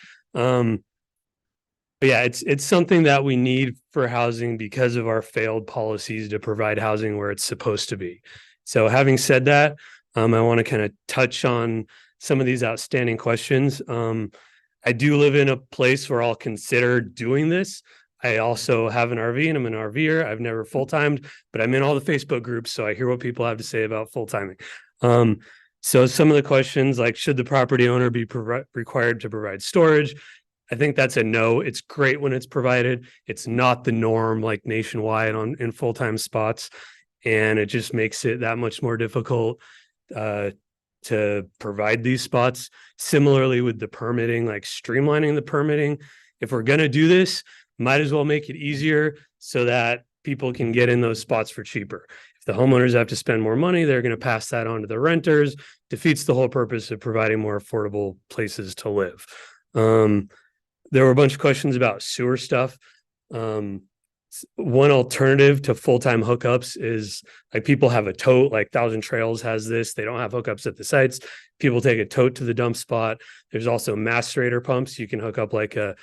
But yeah, it's something that we need for housing because of our failed policies to provide housing where it's supposed to be. So having said that, I want to kind of touch on some of these outstanding questions. I do live in a place where I'll consider doing this. I also have an RV and I'm an RVer. I've never full-timed, but I'm in all the Facebook groups, so I hear what people have to say about full-timing. So some of the questions like, should the property owner be required to provide storage? I think that's a no. It's great when it's provided. It's not the norm like nationwide in full-time spots. And it just makes it that much more difficult to provide these spots. Similarly with the permitting, like streamlining the permitting. If we're going to do this, might as well make it easier so that people can get in those spots for cheaper. If the homeowners have to spend more money, they're going to pass that on to the renters. Defeats the whole purpose of providing more affordable places to live. There were a bunch of questions about sewer stuff. One alternative to full-time hookups is like people have a tote, like Thousand Trails has this. They don't have hookups at the sites. People take a tote to the dump spot. There's also macerator pumps. You can hook up like a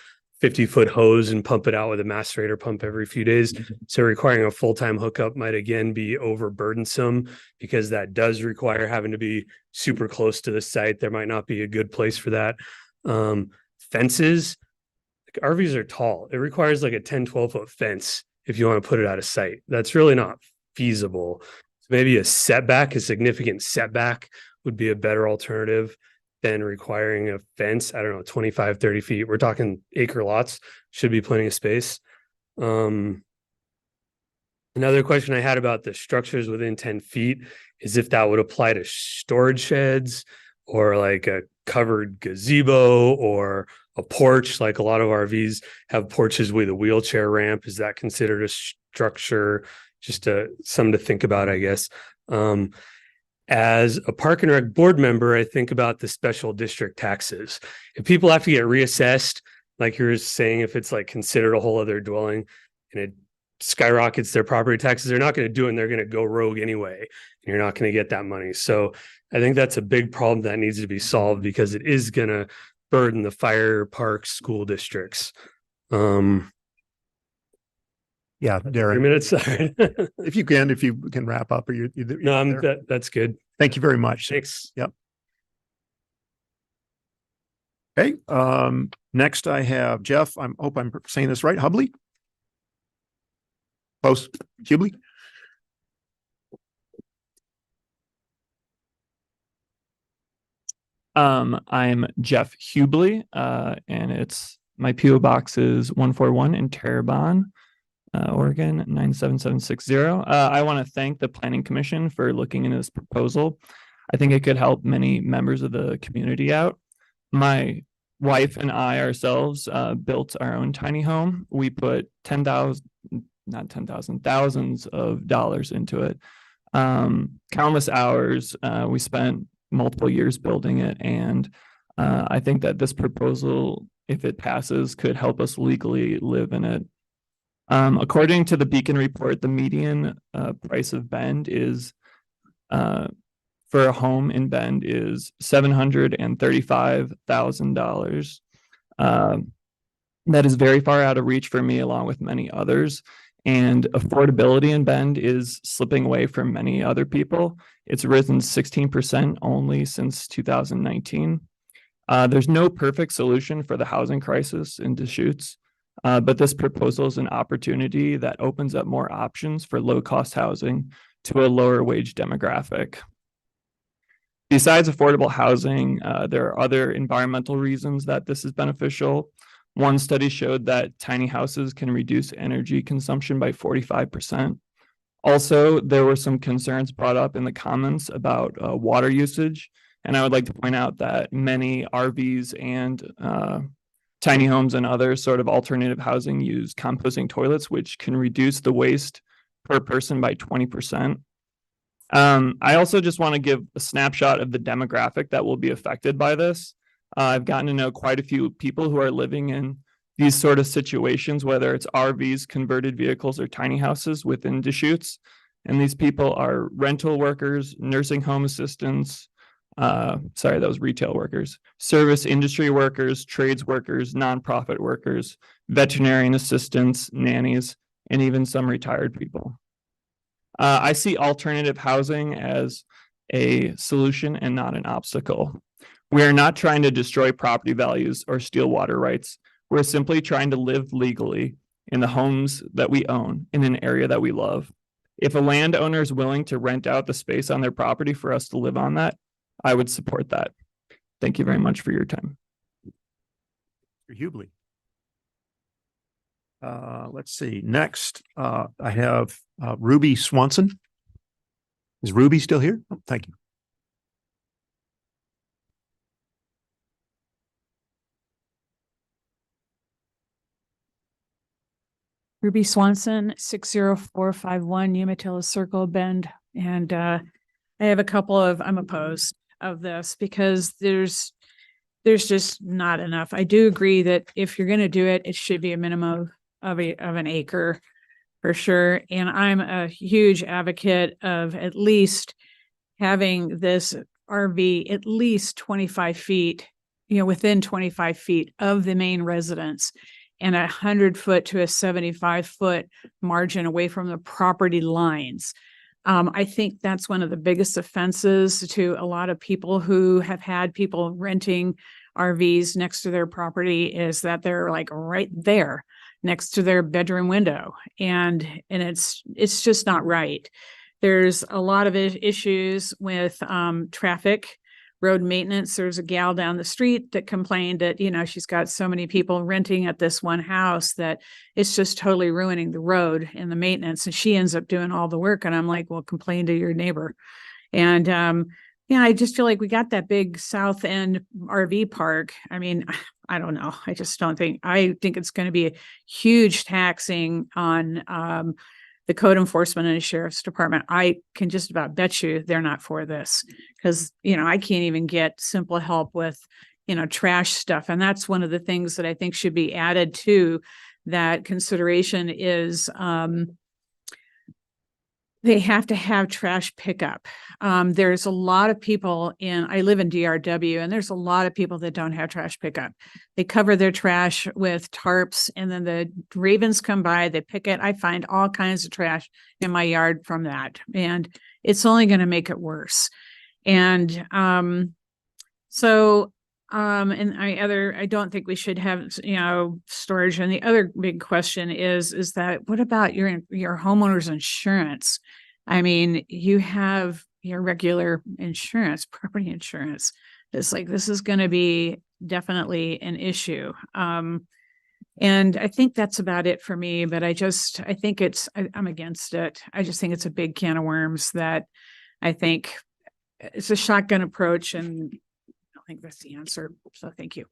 50-foot hose and pump it out with a macerator pump every few days. So requiring a full-time hookup might again be overburdensome because that does require having to be super close to the site. There might not be a good place for that. Fences, like RVs are tall. It requires like a 10-12 foot fence if you want to put it out of sight. That's really not feasible. So maybe a significant setback would be a better alternative than requiring a fence. I don't know, 25, 30 feet. We're talking acre lots, should be plenty of space. Another question I had about the structures within 10 feet is if that would apply to storage sheds or like a covered gazebo or a porch. Like a lot of RVs have porches with a wheelchair ramp. Is that considered a structure? Just something to think about, I guess. As a Park and Rec board member, I think about the special district taxes. If people have to get reassessed, like you're saying, if it's like considered a whole other dwelling and it skyrockets their property taxes, they're not going to do it and they're going to go rogue anyway. And you're not going to get that money. So I think that's a big problem that needs to be solved because it is going to burden the fire, park, school districts. Yeah, Darren. 3 minutes. Sorry. If you can wrap up or you No, that's good. Thank you very much. Thanks. Yep. Okay. Next I have Jeff. I hope I'm saying this right. Hubley. Close. Hubley. I'm Jeff Hubley, and my PO box is 141 in Terrebonne, Oregon 97760. I want to thank the Planning Commission for looking into this proposal. I think it could help many members of the community out. My wife and I ourselves built our own tiny home. We put thousands of dollars into it. Countless hours. We spent multiple years building it. And I think that this proposal, if it passes, could help us legally live in it. According to the Beacon report, the median price of Bend is for a home in Bend is $735,000. That is very far out of reach for me, along with many others. And affordability in Bend is slipping away from many other people. It's risen 16% only since 2019. There's no perfect solution for the housing crisis in Deschutes, but this proposal is an opportunity that opens up more options for low-cost housing to a lower wage demographic. Besides affordable housing, there are other environmental reasons that this is beneficial. One study showed that tiny houses can reduce energy consumption by 45%. Also, there were some concerns brought up in the comments about water usage. And I would like to point out that many RVs and tiny homes and other sort of alternative housing use composting toilets, which can reduce the waste per person by 20%. I also just want to give a snapshot of the demographic that will be affected by this. I've gotten to know quite a few people who are living in these sort of situations, whether it's RVs, converted vehicles, or tiny houses within Deschutes. And these people are rental workers, nursing home assistants, sorry, that was retail workers, service industry workers, trades workers, nonprofit workers, veterinarian assistants, nannies, and even some retired people. I see alternative housing as a solution and not an obstacle. We are not trying to destroy property values or steal water rights. We're simply trying to live legally in the homes that we own in an area that we love. If a landowner is willing to rent out the space on their property for us to live on that, I would support that. Thank you very much for your time. Hubley. Let's see. Next, I have Ruby Swanson. Is Ruby still here? Oh, thank you. Ruby Swanson, 60451 Umatilla Circle, Bend. And I have a couple of, I'm opposed of this because there's just not enough. I do agree that if you're going to do it, it should be a minimum of an acre for sure. And I'm a huge advocate of at least having this RV at least 25 feet, within 25 feet of the main residence, and 100-foot to a 75-foot margin away from the property lines. I think that's one of the biggest offenses to a lot of people who have had people renting RVs next to their property, is that they're like right there next to their bedroom window. And it's just not right. There's a lot of issues with traffic, road maintenance. There's a gal down the street that complained that, she's got so many people renting at this one house that it's just totally ruining the road and the maintenance. And she ends up doing all the work. And I'm like, well, complain to your neighbor. And, I just feel like we got that big South End RV park. I mean, I don't know. I think it's going to be a huge taxing on, the code enforcement and the sheriff's department. I can just about bet you they're not for this because, I can't even get simple help with, trash stuff. And that's one of the things that I think should be added to that consideration is, they have to have trash pickup. There's a lot of people I live in DRW, and there's a lot of people that don't have trash pickup. They cover their trash with tarps, and then the ravens come by, they pick it. I find all kinds of trash in my yard from that, and it's only going to make it worse. And and I don't think we should have, storage. And the other big question is that what about your homeowner's insurance? I mean, you have your regular insurance, property insurance. It's like, this is going to be definitely an issue. And I think that's about it for me, but I think I'm against it. I just think it's a big can of worms that I think it's a shotgun approach, and I think that's the answer. So thank you.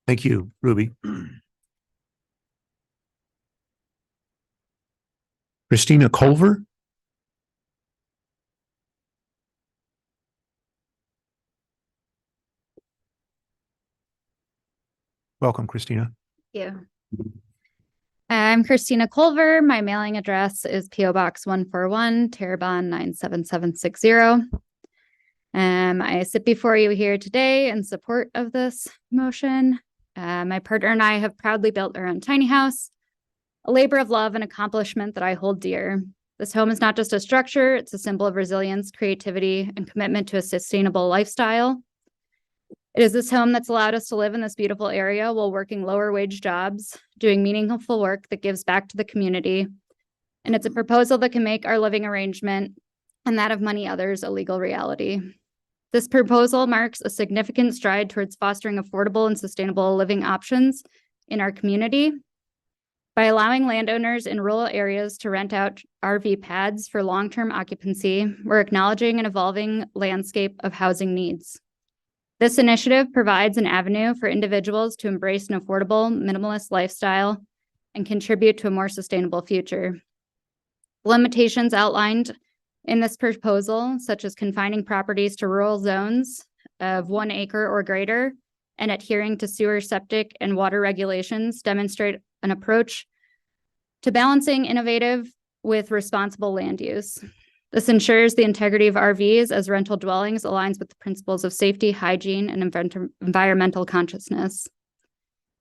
Thank you, Ruby. Christina Culver. Welcome, Christina. Thank you. I'm Christina Culver. My mailing address is P.O. Box 141, Terrebonne 97760. I sit before you here today in support of this motion. My partner and I have proudly built our own tiny house, a labor of love and accomplishment that I hold dear. This home is not just a structure, it's a symbol of resilience, creativity, and commitment to a sustainable lifestyle. It is this home that's allowed us to live in this beautiful area while working lower wage jobs, doing meaningful work that gives back to the community. And it's a proposal that can make our living arrangement and that of many others a legal reality. This proposal marks a significant stride towards fostering affordable and sustainable living options in our community. By allowing landowners in rural areas to rent out RV pads for long-term occupancy, we're acknowledging an evolving landscape of housing needs. This initiative provides an avenue for individuals to embrace an affordable, minimalist lifestyle and contribute to a more sustainable future. Limitations outlined in this proposal, such as confining properties to rural zones of 1 acre or greater and adhering to sewer, septic, and water regulations, demonstrate an approach to balancing innovative with responsible land use. This ensures the integrity of RVs as rental dwellings aligns with the principles of safety, hygiene, and environmental consciousness.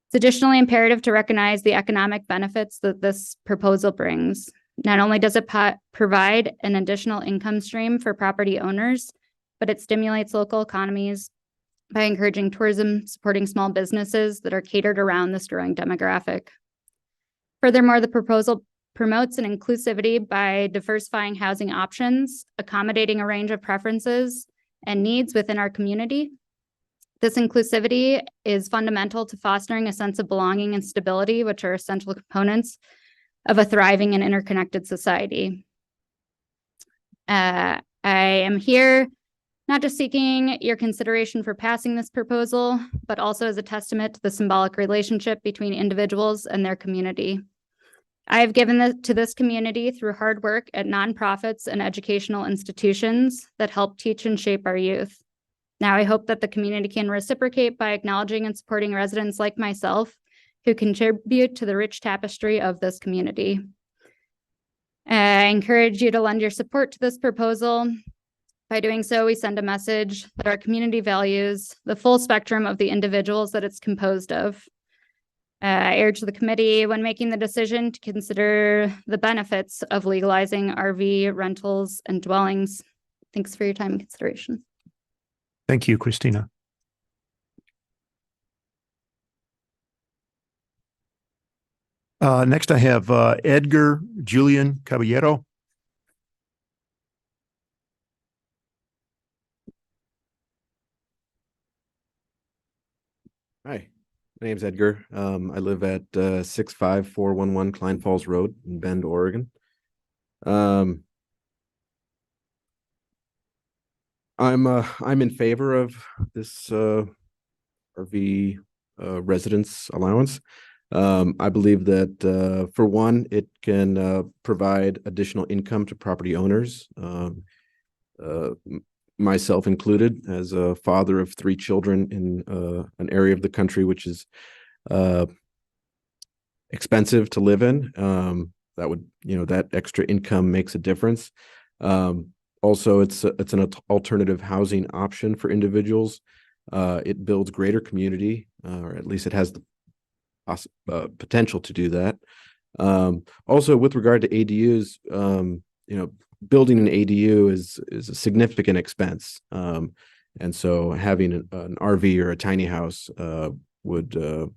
It's additionally imperative to recognize the economic benefits that this proposal brings. Not only does it provide an additional income stream for property owners, but it stimulates local economies by encouraging tourism, supporting small businesses that are catered around this growing demographic. Furthermore, the proposal promotes an inclusivity by diversifying housing options, accommodating a range of preferences and needs within our community. This inclusivity is fundamental to fostering a sense of belonging and stability, which are essential components of a thriving and interconnected society. I am here not just seeking your consideration for passing this proposal, but also as a testament to the symbolic relationship between individuals and their community. I have given to this community through hard work at nonprofits and educational institutions that help teach and shape our youth. Now I hope that the community can reciprocate by acknowledging and supporting residents like myself who contribute to the rich tapestry of this community. I encourage you to lend your support to this proposal. By doing so, we send a message that our community values the full spectrum of the individuals that it's composed of. I urge the committee, when making the decision, to consider the benefits of legalizing RV rentals and dwellings. Thanks for your time and consideration. Thank you, Christina. Next I have Edgar Julian Caballero. Hi, my name's Edgar. I live at 65411 Klein Falls Road in Bend, Oregon. I'm in favor of this RV residence allowance. I believe that for one, it can provide additional income to property owners, myself included, as a father of 3 children in an area of the country which is expensive to live in. That would, that extra income makes a difference. Also, it's an alternative housing option for individuals. It builds greater community, or at least it has the potential to do that. Also, with regard to ADUs, building an ADU is a significant expense. And so having an RV or a tiny house would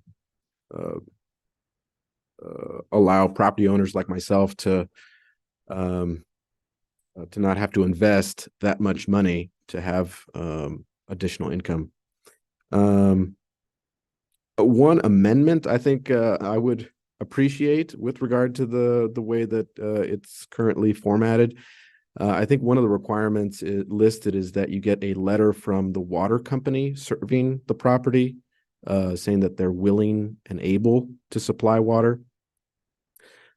allow property owners like myself to not have to invest that much money to have additional income. One amendment I think I would appreciate with regard to the way that it's currently formatted. I think one of the requirements listed is that you get a letter from the water company serving the property, saying that they're willing and able to supply water.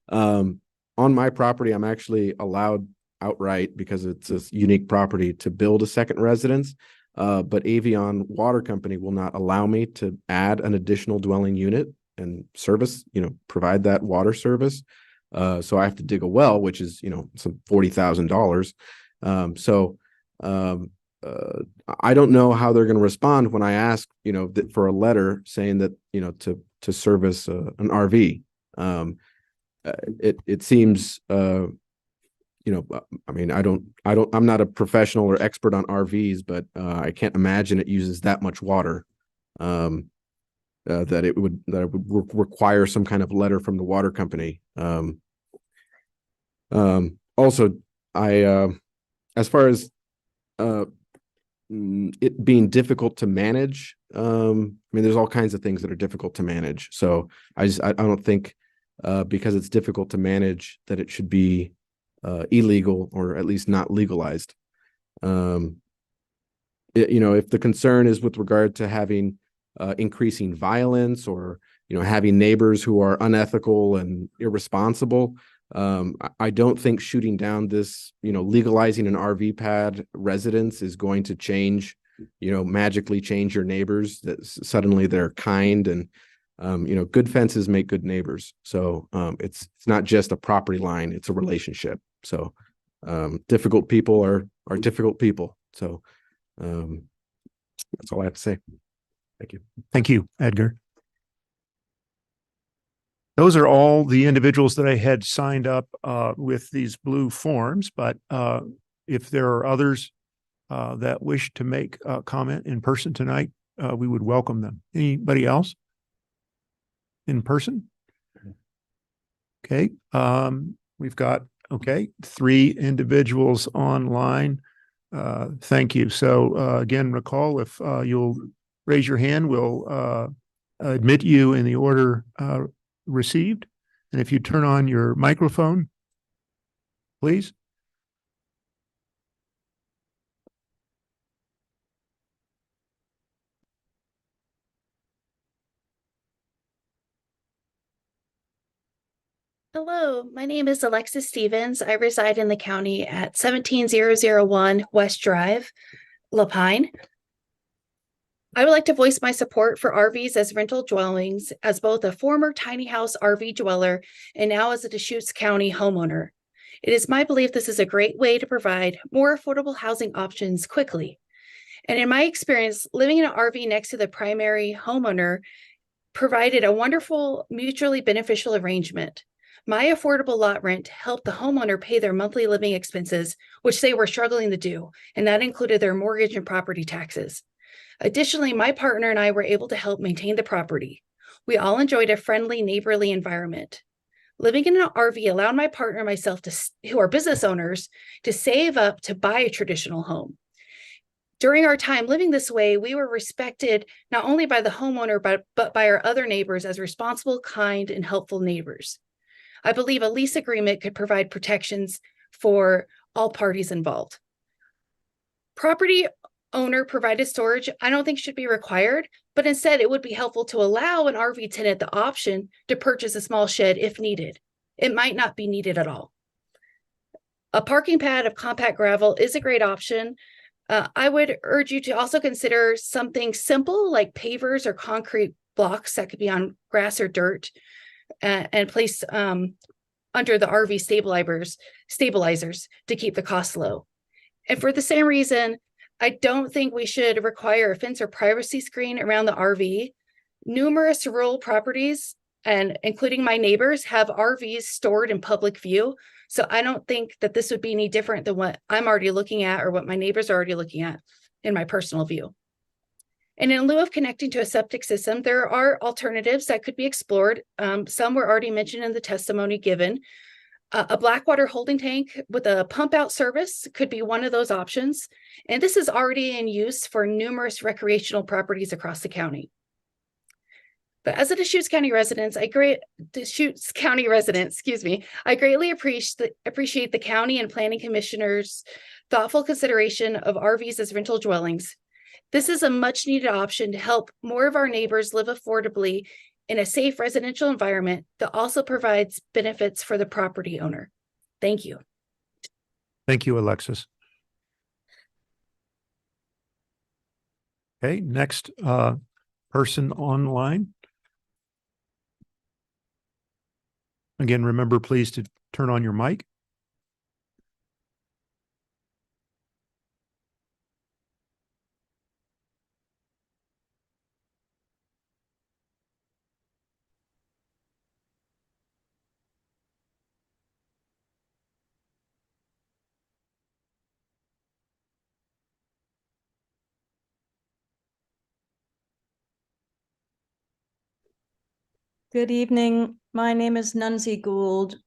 On my property, I'm actually allowed outright, because it's a unique property, to build a second residence. But Avion Water Company will not allow me to add an additional dwelling unit and service, provide that water service. So I have to dig a well, which is, some $40,000. I don't know how they're going to respond when I ask, for a letter saying that, to service an RV. It seems, I'm not a professional or expert on RVs, but I can't imagine it uses that much water. That it would require some kind of letter from the water company. Also, as far as it being difficult to manage, there's all kinds of things that are difficult to manage. So I don't think because it's difficult to manage that it should be illegal, or at least not legalized. If the concern is with regard to having increasing violence, or having neighbors who are unethical and irresponsible, I don't think shooting down this, legalizing an RV pad residence is going to change, magically change your neighbors, that suddenly they're kind. And good fences make good neighbors. So it's not just a property line, it's a relationship. So difficult people are difficult people. So that's all I have to say. Thank you. Thank you, Edgar. Those are all the individuals that I had signed up with these blue forms, but if there are others that wish to make a comment in person tonight, we would welcome them. Anybody else in person? Okay, we've got, 3 individuals online. Thank you. So again, recall, if you'll raise your hand, we'll admit you in the order received. And if you turn on your microphone, please. Hello, my name is Alexis Stevens. I reside in the county at 17001 West Drive, Lapine. I would like to voice my support for RVs as rental dwellings as both a former tiny house RV dweller and now as a Deschutes County homeowner. It is my belief this is a great way to provide more affordable housing options quickly. And in my experience, living in an RV next to the primary homeowner provided a wonderful, mutually beneficial arrangement. My affordable lot rent helped the homeowner pay their monthly living expenses, which they were struggling to do, and that included their mortgage and property taxes. Additionally, my partner and I were able to help maintain the property. We all enjoyed a friendly, neighborly environment. Living in an RV allowed my partner and myself, who are business owners, to save up to buy a traditional home. During our time living this way, we were respected not only by the homeowner, but by our other neighbors as responsible, kind, and helpful neighbors. I believe a lease agreement could provide protections for all parties involved. Property owner provided storage, I don't think should be required, but instead it would be helpful to allow an RV tenant the option to purchase a small shed if needed. It might not be needed at all. A parking pad of compact gravel is a great option. I would urge you to also consider something simple like pavers or concrete blocks that could be on grass or dirt and placed under the RV stabilizers to keep the costs low. And for the same reason, I don't think we should require a fence or privacy screen around the RV. Numerous rural properties, and including my neighbors, have RVs stored in public view. So I don't think that this would be any different than what I'm already looking at or what my neighbors are already looking at in my personal view. And in lieu of connecting to a septic system, there are alternatives that could be explored. Some were already mentioned in the testimony given. A Blackwater holding tank with a pump out service could be one of those options. And this is already in use for numerous recreational properties across the county. But as a Deschutes County resident, I greatly appreciate the county and planning commissioners' thoughtful consideration of RVs as rental dwellings. This is a much needed option to help more of our neighbors live affordably in a safe residential environment that also provides benefits for the property owner. Thank you. Thank you, Alexis. Okay, next person online. Again, remember, please, to turn on your mic. Good evening. My name is Nunzi Gould.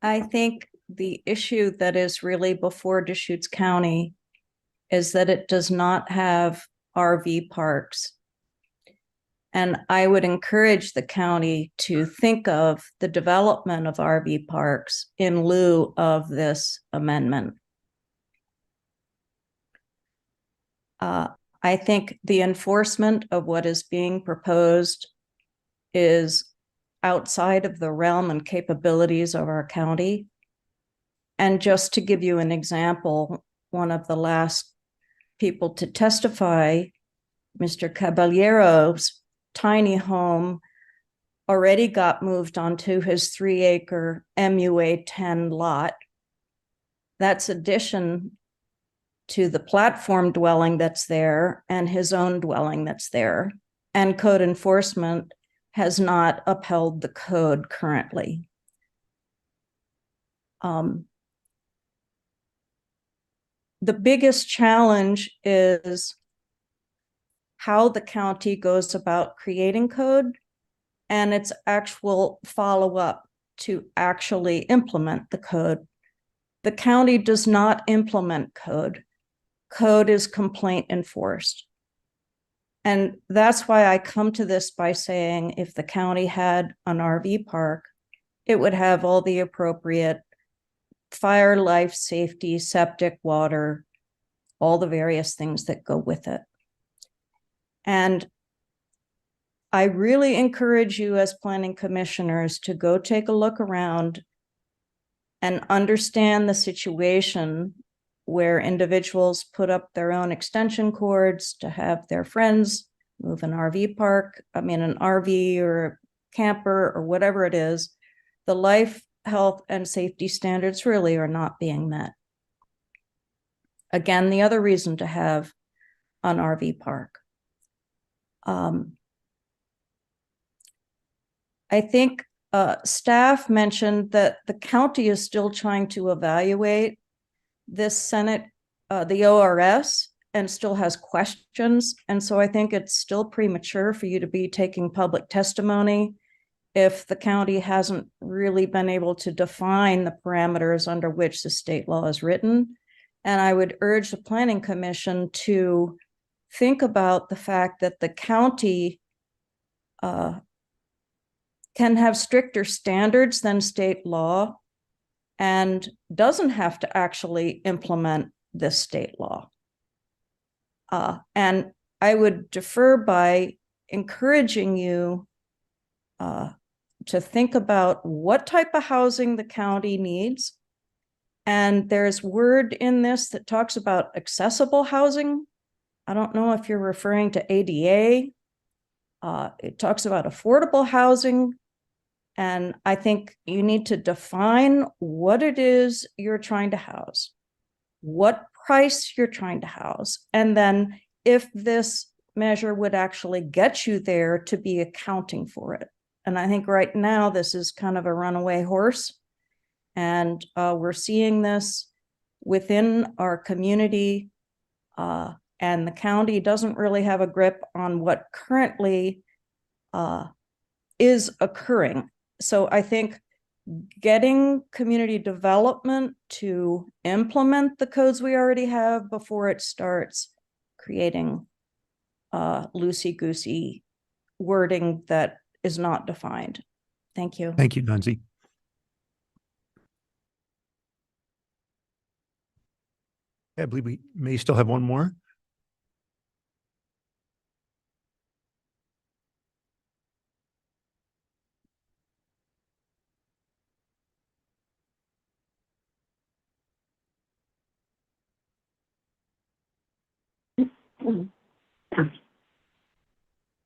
I think the issue that is really before Deschutes County is that it does not have RV parks. And I would encourage the county to think of the development of RV parks in lieu of this amendment. I think the enforcement of what is being proposed is outside of the realm and capabilities of our county. And just to give you an example, one of the last people to testify, Mr. Caballero's tiny home already got moved onto his 3-acre MUA 10 lot. That's addition to the platform dwelling that's there and his own dwelling that's there. And code enforcement has not upheld the code currently. The biggest challenge is how the county goes about creating code and its actual follow-up to actually implement the code. The county does not implement code. Code is complaint enforced. And that's why I come to this by saying if the county had an RV park, it would have all the appropriate fire, life, safety, septic, water, all the various things that go with it. And I really encourage you as planning commissioners to go take a look around and understand the situation where individuals put up their own extension cords to have their friends move an RV park, an RV or a camper or whatever it is. The life, health, and safety standards really are not being met. Again, the other reason to have an RV park. I think staff mentioned that the county is still trying to evaluate this Senate, the ORS, and still has questions. And so I think it's still premature for you to be taking public testimony if the county hasn't really been able to define the parameters under which the state law is written. And I would urge the Planning Commission to think about the fact that the county can have stricter standards than state law and doesn't have to actually implement this state law. And I would defer by encouraging you to think about what type of housing the county needs. And there's word in this that talks about accessible housing. I don't know if you're referring to ADA. It talks about affordable housing. And I think you need to define what it is you're trying to house, what price you're trying to house, and then if this measure would actually get you there to be accounting for it. And I think right now this is kind of a runaway horse. And we're seeing this within our community, and the county doesn't really have a grip on what currently is occurring. So I think getting community development to implement the codes we already have before it starts creating loosey-goosey wording that is not defined. Thank you. Thank you, Dunzi. I believe we may still have one more.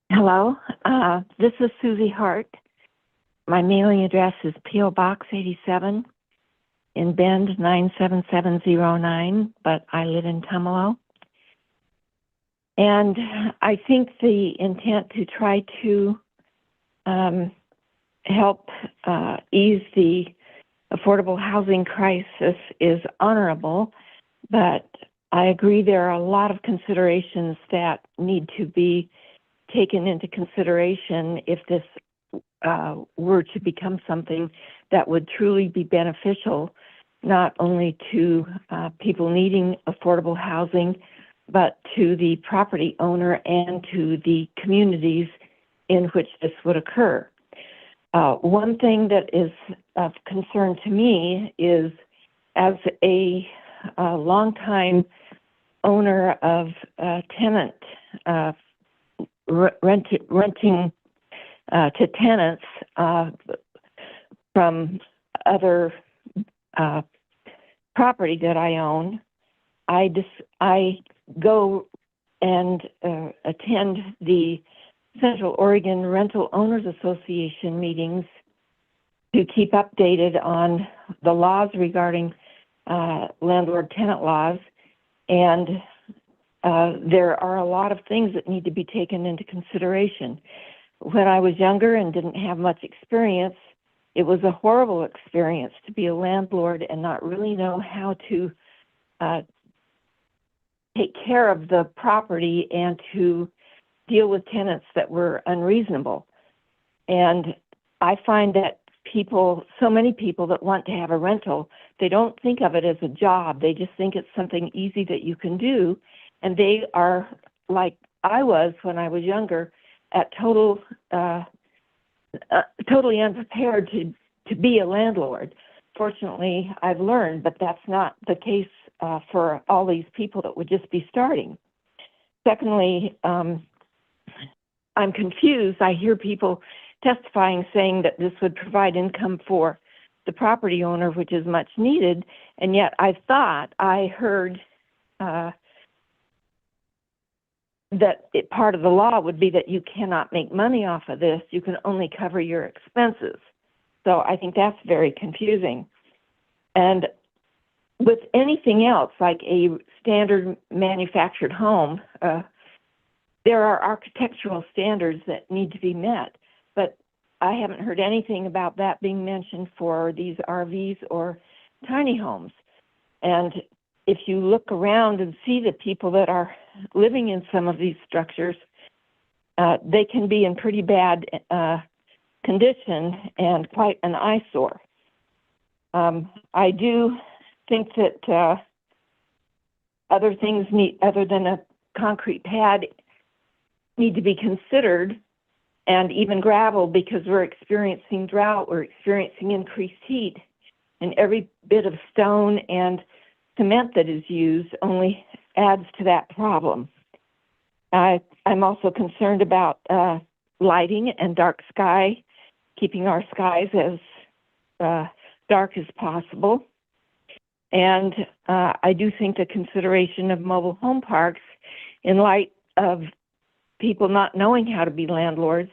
Hello, this is Susie Hart. My mailing address is P.O. Box 87 in Bend 97709, but I live in Tumalo. And I think the intent to try to help ease the affordable housing crisis is honorable, but I agree there are a lot of considerations that need to be taken into consideration if this were to become something that would truly be beneficial, not only to people needing affordable housing, but to the property owner and to the communities in which this would occur. One thing that is of concern to me is, as a longtime owner of tenant renting to tenants from other property that I own, I go and attend the Central Oregon Rental Owners Association meetings to keep updated on the laws regarding landlord-tenant laws. And there are a lot of things that need to be taken into consideration. When I was younger and didn't have much experience, it was a horrible experience to be a landlord and not really know how to take care of the property and to deal with tenants that were unreasonable. And I find that so many people that want to have a rental, they don't think of it as a job. They just think it's something easy that you can do. And they are, like I was when I was younger, at totally unprepared to be a landlord. Fortunately, I've learned, but that's not the case for all these people that would just be starting. Secondly, I'm confused. I hear people testifying saying that this would provide income for the property owner, which is much needed. And yet I thought I heard that part of the law would be that you cannot make money off of this. You can only cover your expenses. So I think that's very confusing. And with anything else, like a standard manufactured home, there are architectural standards that need to be met. But I haven't heard anything about that being mentioned for these RVs or tiny homes. And if you look around and see the people that are living in some of these structures, they can be in pretty bad condition and quite an eyesore. I do think that other things other than a concrete pad need to be considered, and even gravel, because we're experiencing drought, we're experiencing increased heat, and every bit of stone and cement that is used only adds to that problem. I'm also concerned about lighting and dark sky, keeping our skies as dark as possible. And I do think the consideration of mobile home parks, in light of people not knowing how to be landlords,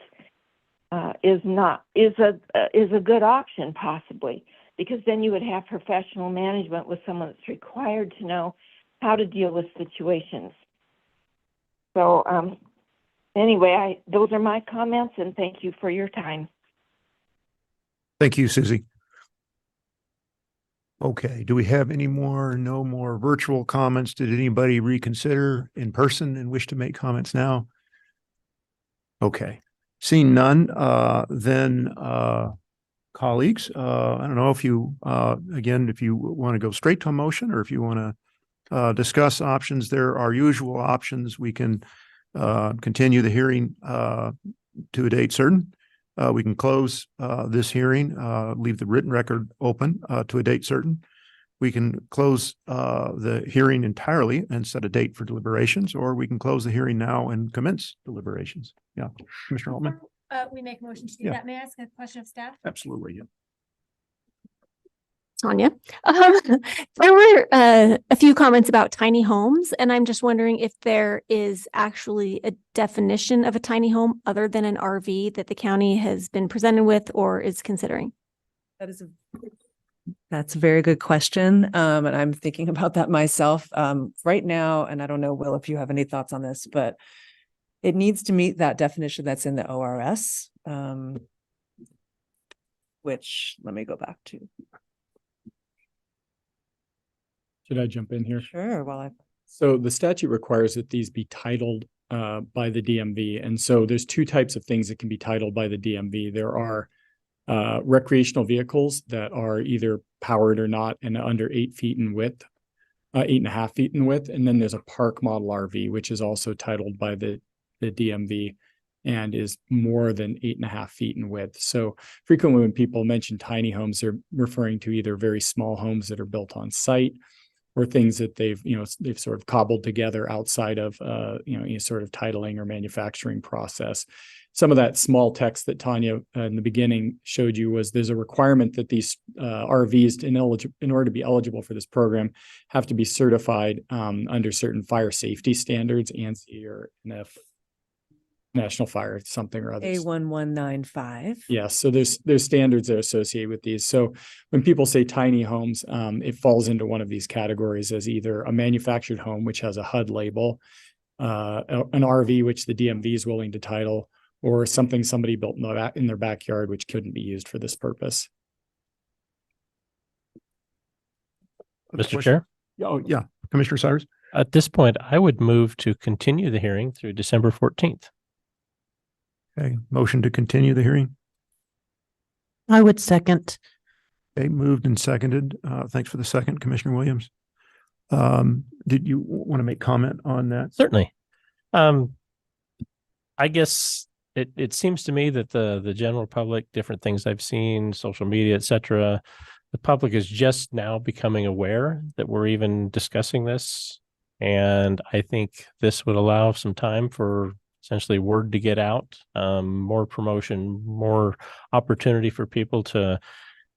is a good option possibly, because then you would have professional management with someone that's required to know how to deal with situations. So anyway, those are my comments, and thank you for your time. Thank you, Susie. Okay, do we have any more, no more virtual comments? Did anybody reconsider in person and wish to make comments now? Okay, seeing none, then colleagues, I don't know if you, again, if you want to go straight to a motion or if you want to discuss options. There are usual options. We can continue the hearing to a date certain. We can close this hearing, leave the written record open to a date certain. We can close the hearing entirely and set a date for deliberations, or we can close the hearing now and commence deliberations. Yeah, Commissioner Altman. We make a motion to do Yeah. that. May I ask a question of staff? Absolutely. Yeah. Tanya. There were a few comments about tiny homes, and I'm just wondering if there is actually a definition of a tiny home other than an RV that the county has been presented with or is considering. That's a very good question. And I'm thinking about that myself right now. And I don't know, Will, if you have any thoughts on this, but it needs to meet that definition that's in the ORS, which let me go back to. Should I jump in here? Sure. So the statute requires that these be titled by the DMV. And so there's two types of things that can be titled by the DMV. There are recreational vehicles that are either powered or not and under 8 feet in width, 8.5 feet in width. And then there's a park model RV, which is also titled by the DMV and is more than 8.5 feet in width. So frequently when people mention tiny homes, they're referring to either very small homes that are built on site or things that they've sort of cobbled together outside of, any sort of titling or manufacturing process. Some of that small text that Tanya in the beginning showed you was there's a requirement that these RVs, in order to be eligible for this program, have to be certified under certain fire safety standards, ANSI or NF, National Fire something or other. A1195. Yes, so there's standards that are associated with these. So when people say tiny homes, it falls into one of these categories as either a manufactured home, which has a HUD label, an RV, which the DMV is willing to title, or something somebody built in their backyard, which couldn't be used for this purpose. Mr. Chair? Oh, yeah. Commissioner Cyrus? At this point, I would move to continue the hearing through December 14th. Okay, motion to continue the hearing. I would second. Okay, moved and seconded. Thanks for the second, Commissioner Williams. Did you want to make comment on that? Certainly. I guess it seems to me that the general public, different things I've seen, social media, et cetera, the public is just now becoming aware that we're even discussing this. And I think this would allow some time for essentially word to get out, more promotion, more opportunity for people to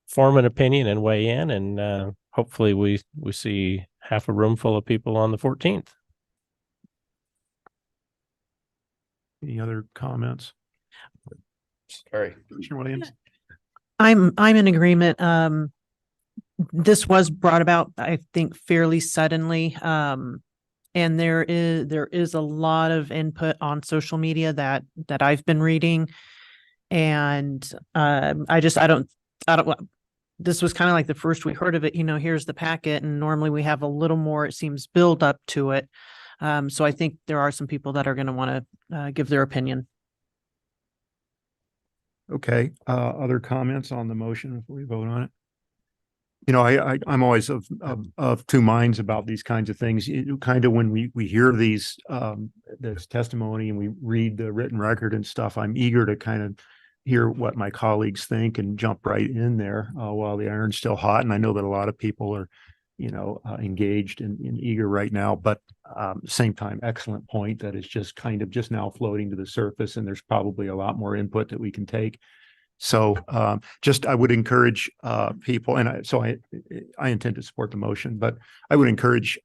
form an opinion and weigh in. And hopefully we see half a room full of people on the 14th. Any other comments? Sorry. Commissioner Williams? I'm in agreement. This was brought about, I think, fairly suddenly. And there is a lot of input on social media that I've been reading. And I don't, this was kind of like the first we heard of it, here's the packet. And normally we have a little more, it seems, build up to it. So I think there are some people that are going to want to give their opinion. Okay, other comments on the motion before we vote on it? I'm always of two minds about these kinds of things. Kind of when we hear this testimony and we read the written record and stuff, I'm eager to kind of hear what my colleagues think and jump right in there while the iron's still hot. And I know that a lot of people are, engaged and eager right now, but same time, excellent point that it's just kind of just now floating to the surface, and there's probably a lot more input that we can take. So I would encourage people, and I intend to support the motion, but I would encourage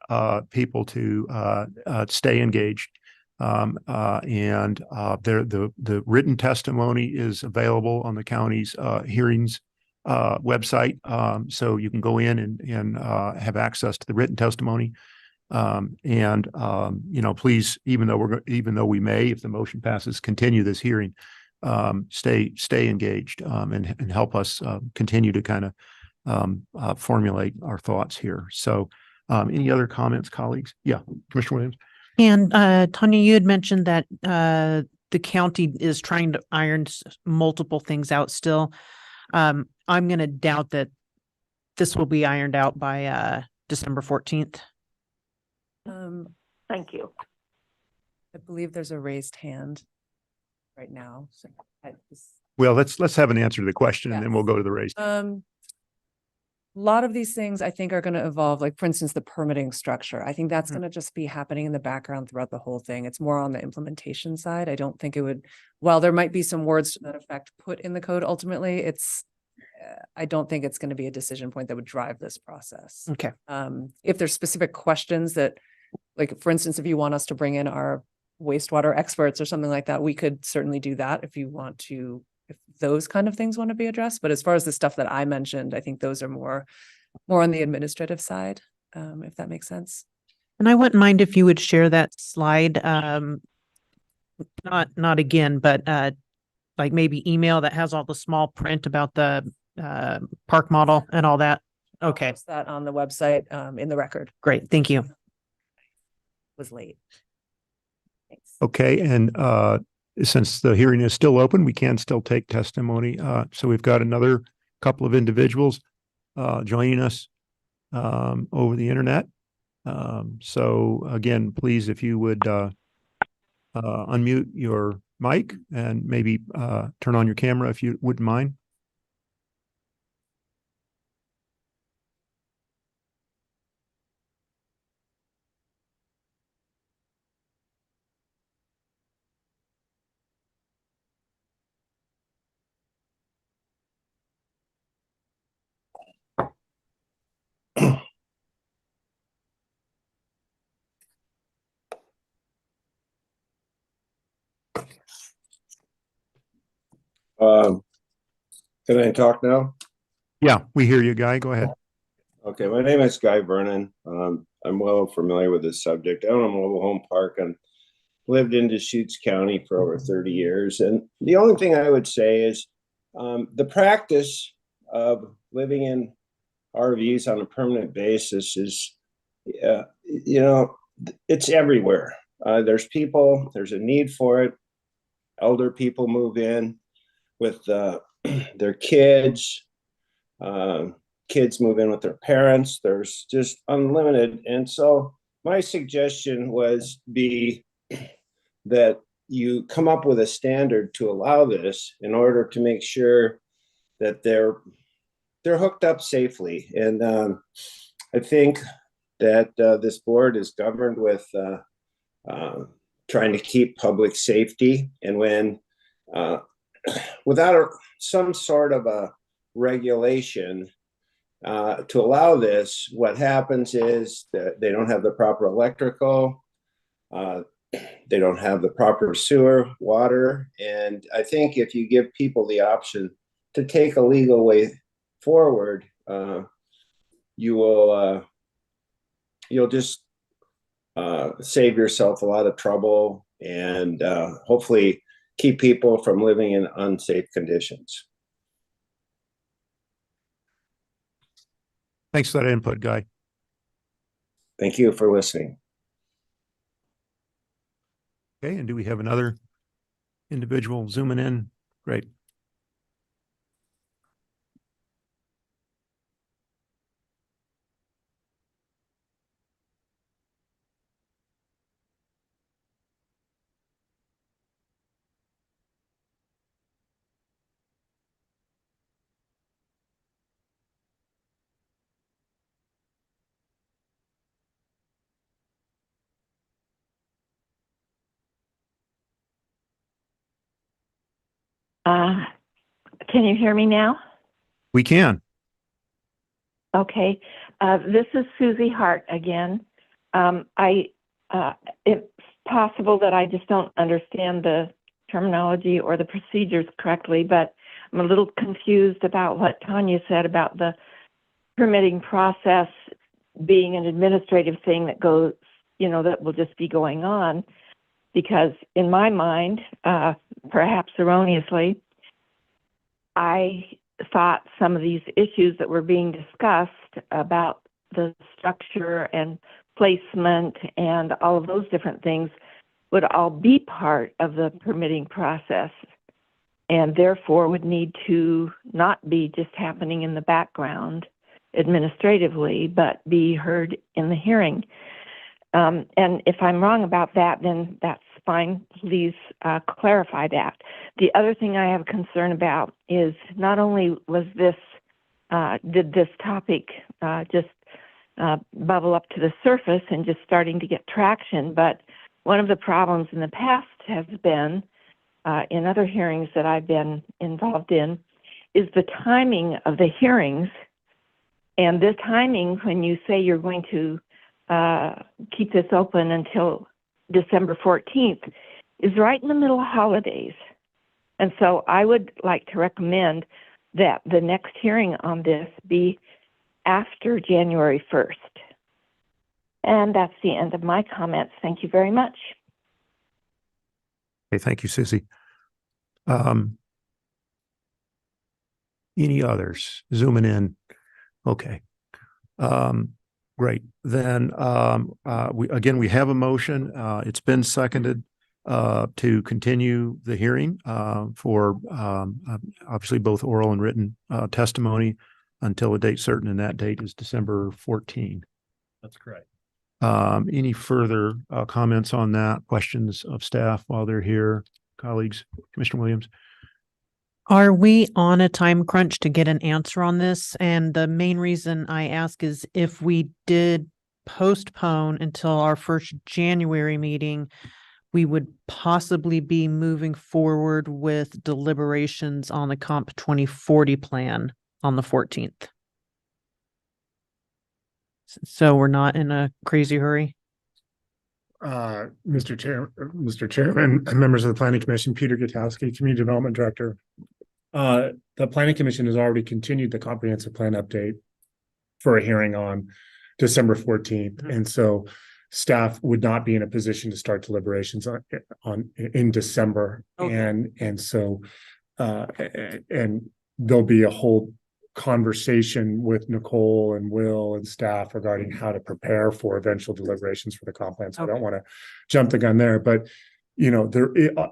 people to stay engaged. And the written testimony is available on the county's hearings website. So you can go in and have access to the written testimony. Please, even though we may, if the motion passes, continue this hearing, stay engaged and help us continue to kind of formulate our thoughts here. So any other comments, colleagues? Yeah, Commissioner Williams. And Tanya, you had mentioned that the county is trying to iron multiple things out still. I'm going to doubt that this will be ironed out by December 14th. Thank you. I believe there's a raised hand right now. So well, let's have an answer to the question, and then we'll go to the raised. A lot of these things I think are going to evolve, like for instance, the permitting structure. I think that's going to just be happening in the background throughout the whole thing. It's more on the implementation side. I don't think it would, while there might be some words to that effect put in the code, ultimately, I don't think it's going to be a decision point that would drive this process. Okay. If there's specific questions that, like, for instance, if you want us to bring in our wastewater experts or something like that, we could certainly do that if you want to, if those kind of things want to be addressed. But as far as the stuff that I mentioned, I think those are more on the administrative side, if that makes sense. And I wouldn't mind if you would share that slide, not again, but like maybe email that has all the small print about the park model and all that. Okay. I'll post that on the website in the record. Great. Thank you. Was late. Thanks. Okay. And since the hearing is still open, we can still take testimony. So we've got another couple of individuals joining us over the internet. So again, please, if you would unmute your mic and maybe turn on your camera if you wouldn't mind. Can I talk now? Yeah, we hear you, Guy. Go ahead. Okay, my name is Guy Vernon. I'm well familiar with this subject. I own a mobile home park and lived in Deschutes County for over 30 years. And the only thing I would say is the practice of living in RVs on a permanent basis is, it's everywhere. There's a need for it. Elder people move in with their kids. Kids move in with their parents. There's just unlimited. And so my suggestion was that you come up with a standard to allow this in order to make sure that they're hooked up safely. And I think that this board is governed with trying to keep public safety. And when without some sort of a regulation to allow this, what happens is that they don't have the proper electrical, they don't have the proper sewer, water. And I think if you give people the option to take a legal way forward, you will you'll just save yourself a lot of trouble and hopefully keep people from living in unsafe conditions. Thanks for that input, Guy. Thank you for listening. Okay, and do we have another individual zooming in? Great. Can you hear me now? We can. Okay. This is Susie Hart again. It's possible that I just don't understand the terminology or the procedures correctly, but I'm a little confused about what Tanya said about the permitting process being an administrative thing that goes, that will just be going on. Because in my mind, perhaps erroneously, I thought some of these issues that were being discussed about the structure and placement and all of those different things would all be part of the permitting process and therefore would need to not be just happening in the background administratively, but be heard in the hearing. And if I'm wrong about that, then that's fine. Please clarify that. The other thing I have concern about is not only was this, did this topic just bubble up to the surface and just starting to get traction, but one of the problems in the past has been, in other hearings that I've been involved in, is the timing of the hearings. And the timing when you say you're going to keep this open until December 14th is right in the middle of holidays. And so I would like to recommend that the next hearing on this be after January 1st. And that's the end of my comments. Thank you very much. Okay, thank you, Sissy. Any others zooming in? Okay. Great. Then we have a motion. It's been seconded to continue the hearing for obviously both oral and written testimony until a date certain, and that date is December 14. That's correct. Any further comments on that? Questions of staff while they're here? Colleagues, Commissioner Williams? Are we on a time crunch to get an answer on this? And the main reason I ask is if we did postpone until our first January meeting, we would possibly be moving forward with deliberations on the Comp 2040 plan on the 14th. So we're not in a crazy hurry. Mr. Chairman, members of the Planning Commission, Peter Gutowski, Community Development Director. The Planning Commission has already continued the comprehensive plan update for a hearing on December 14th. And so staff would not be in a position to start deliberations in December. Okay. And so there'll be a whole conversation with Nicole and Will and staff regarding how to prepare for eventual deliberations for the comp plan. So I don't want to jump the gun there, but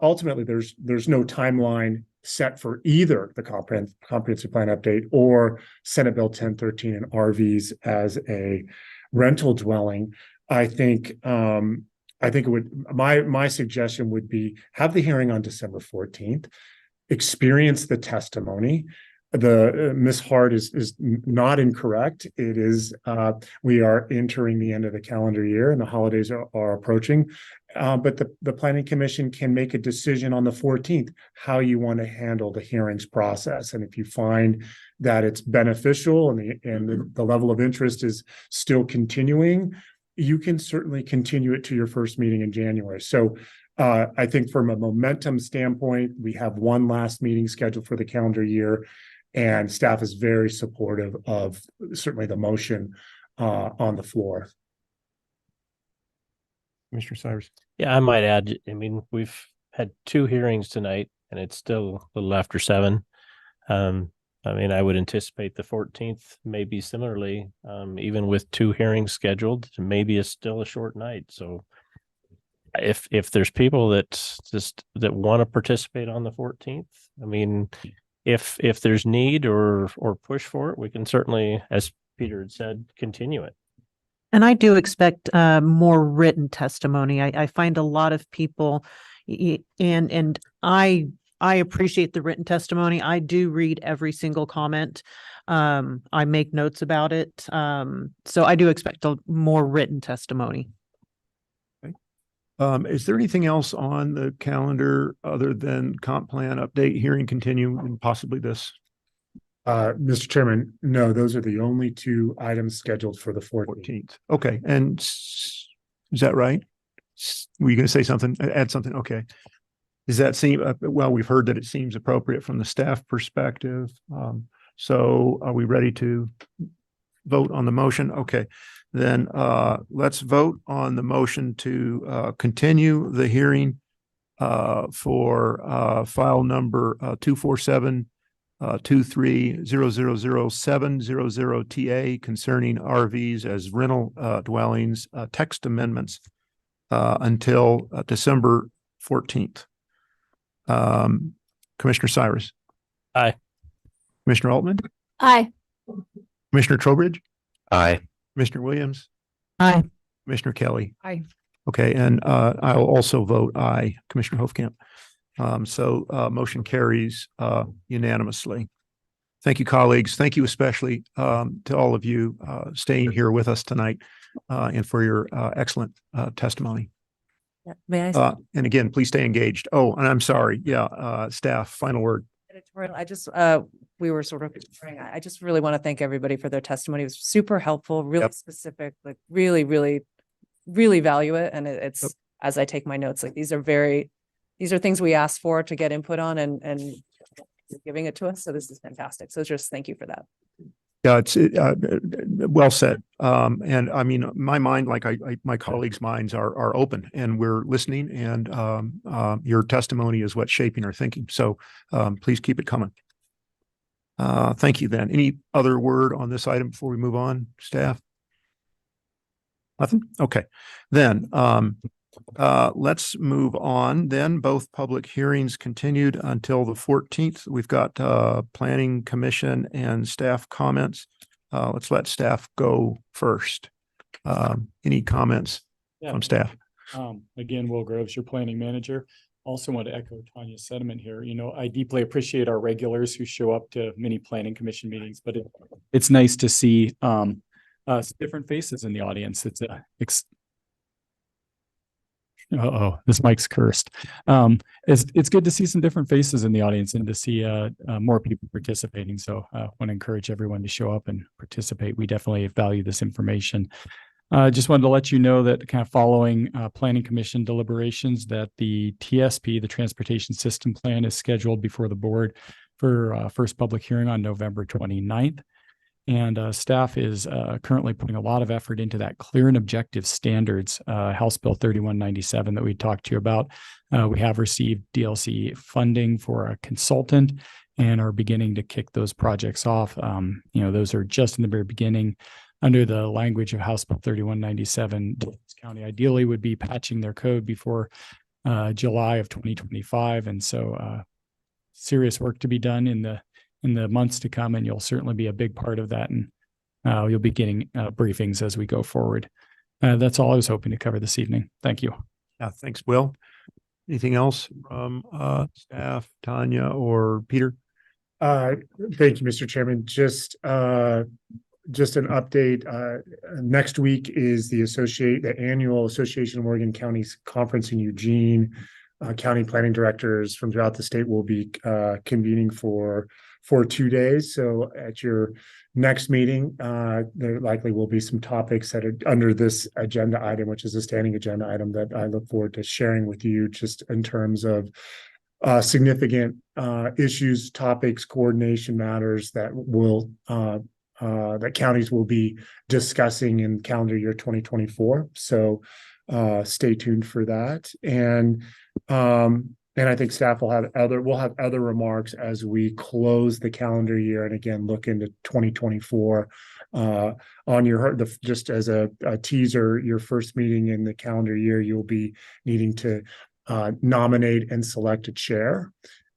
ultimately there's no timeline set for either the comprehensive plan update or Senate Bill 1013 and RVs as a rental dwelling. I think it would, my suggestion would be have the hearing on December 14th, experience the testimony, Ms. Hart is not incorrect. It is, we are entering the end of the calendar year and the holidays are approaching. But the planning commission can make a decision on the 14th, how you want to handle the hearings process. And if you find that it's beneficial and the level of interest is still continuing, you can certainly continue it to your first meeting in January. So I think from a momentum standpoint, we have one last meeting scheduled for the calendar year, and staff is very supportive of certainly the motion on the floor. Commissioner Cyrus. Yeah, I might add, I mean, we've had 2 hearings tonight and it's still a little after 7. I mean, I would anticipate the 14th may be similarly, even with 2 hearings scheduled, maybe it's still a short night. So if there's people that want to participate on the 14th, I mean, if there's need or push for it, we can certainly, as Peter had said, continue it. And I do expect more written testimony. I find a lot of people, and I appreciate the written testimony. I do read every single comment. I make notes about it. So I do expect more written testimony. Is there anything else on the calendar other than comp plan update, hearing continue, and possibly this? Mr. Chairman, no, those are the only 2 items scheduled for the 14th. Okay, and is that right? Were you going to say something? Add something? Okay. Does that seem, well, we've heard that it seems appropriate from the staff perspective. So are we ready to vote on the motion? Okay, then let's vote on the motion to continue the hearing for file number 247 230007000 TA concerning RVs as rental dwellings, text amendments until December 14th. Commissioner Cyrus. Aye. Commissioner Altman. Aye. Commissioner Trowbridge. Aye. Commissioner Williams. Aye. Commissioner Kelly. Aye. Okay, and I'll also vote aye. Commissioner Hofkamp. So motion carries unanimously. Thank you, colleagues. Thank you especially to all of you staying here with us tonight and for your excellent testimony. May I? And again, please stay engaged. Oh, and I'm sorry. Yeah, staff, final word. Editorial, I just, we were sort of, I just really want to thank everybody for their testimony. It was super helpful, really specific, like really, really, really value it. And it's, as I take my notes, like these are things we asked for to get input on and you're giving it to us. So this is fantastic. So just thank you for that. Yeah, it's well said. And I mean, my mind, like my colleagues' minds are open and we're listening, and your testimony is what's shaping our thinking. So please keep it coming. Thank you then. Any other word on this item before we move on, staff? Nothing? Okay. Then let's move on. Then both public hearings continued until the 14th. We've got planning commission and staff comments. Let's let staff go first. Any comments from staff? Again, Will Groves, your planning manager. Also want to echo Tanya's sentiment here. You know, I deeply appreciate our regulars who show up to many planning commission meetings, but it's nice to see different faces in the audience. This mic's cursed. It's good to see some different faces in the audience and to see more people participating. So I want to encourage everyone to show up and participate. We definitely value this information. Just wanted to let you know that kind of following Planning Commission deliberations that the TSP, the Transportation System Plan, is scheduled before the board for first public hearing on November 29th. And staff is currently putting a lot of effort into that clear and objective standards, House Bill 3197 that we talked to you about. We have received DLC funding for a consultant and are beginning to kick those projects off. Those are just in the very beginning. Under the language of House Bill 3197, Duluth County ideally would be patching their code before July of 2025. And so serious work to be done in the months to come, and you'll certainly be a big part of that. And you'll be getting briefings as we go forward. That's all I was hoping to cover this evening. Thank you. Yeah, thanks, Will. Anything else from staff, Tanya or Peter? Thank you, Mr. Chairman. Just an update. Next week is the annual Association of Oregon Counties Conference in Eugene. County planning directors from throughout the state will be convening for 2 days. So at your next meeting, there likely will be some topics that are under this agenda item, which is a standing agenda item that I look forward to sharing with you, just in terms of significant issues, topics, coordination matters that will that counties will be discussing in calendar year 2024. So stay tuned for that. And I think staff will have other remarks as we close the calendar year and again look into 2024. Just as a teaser, your first meeting in the calendar year, you'll be needing to nominate and select a chair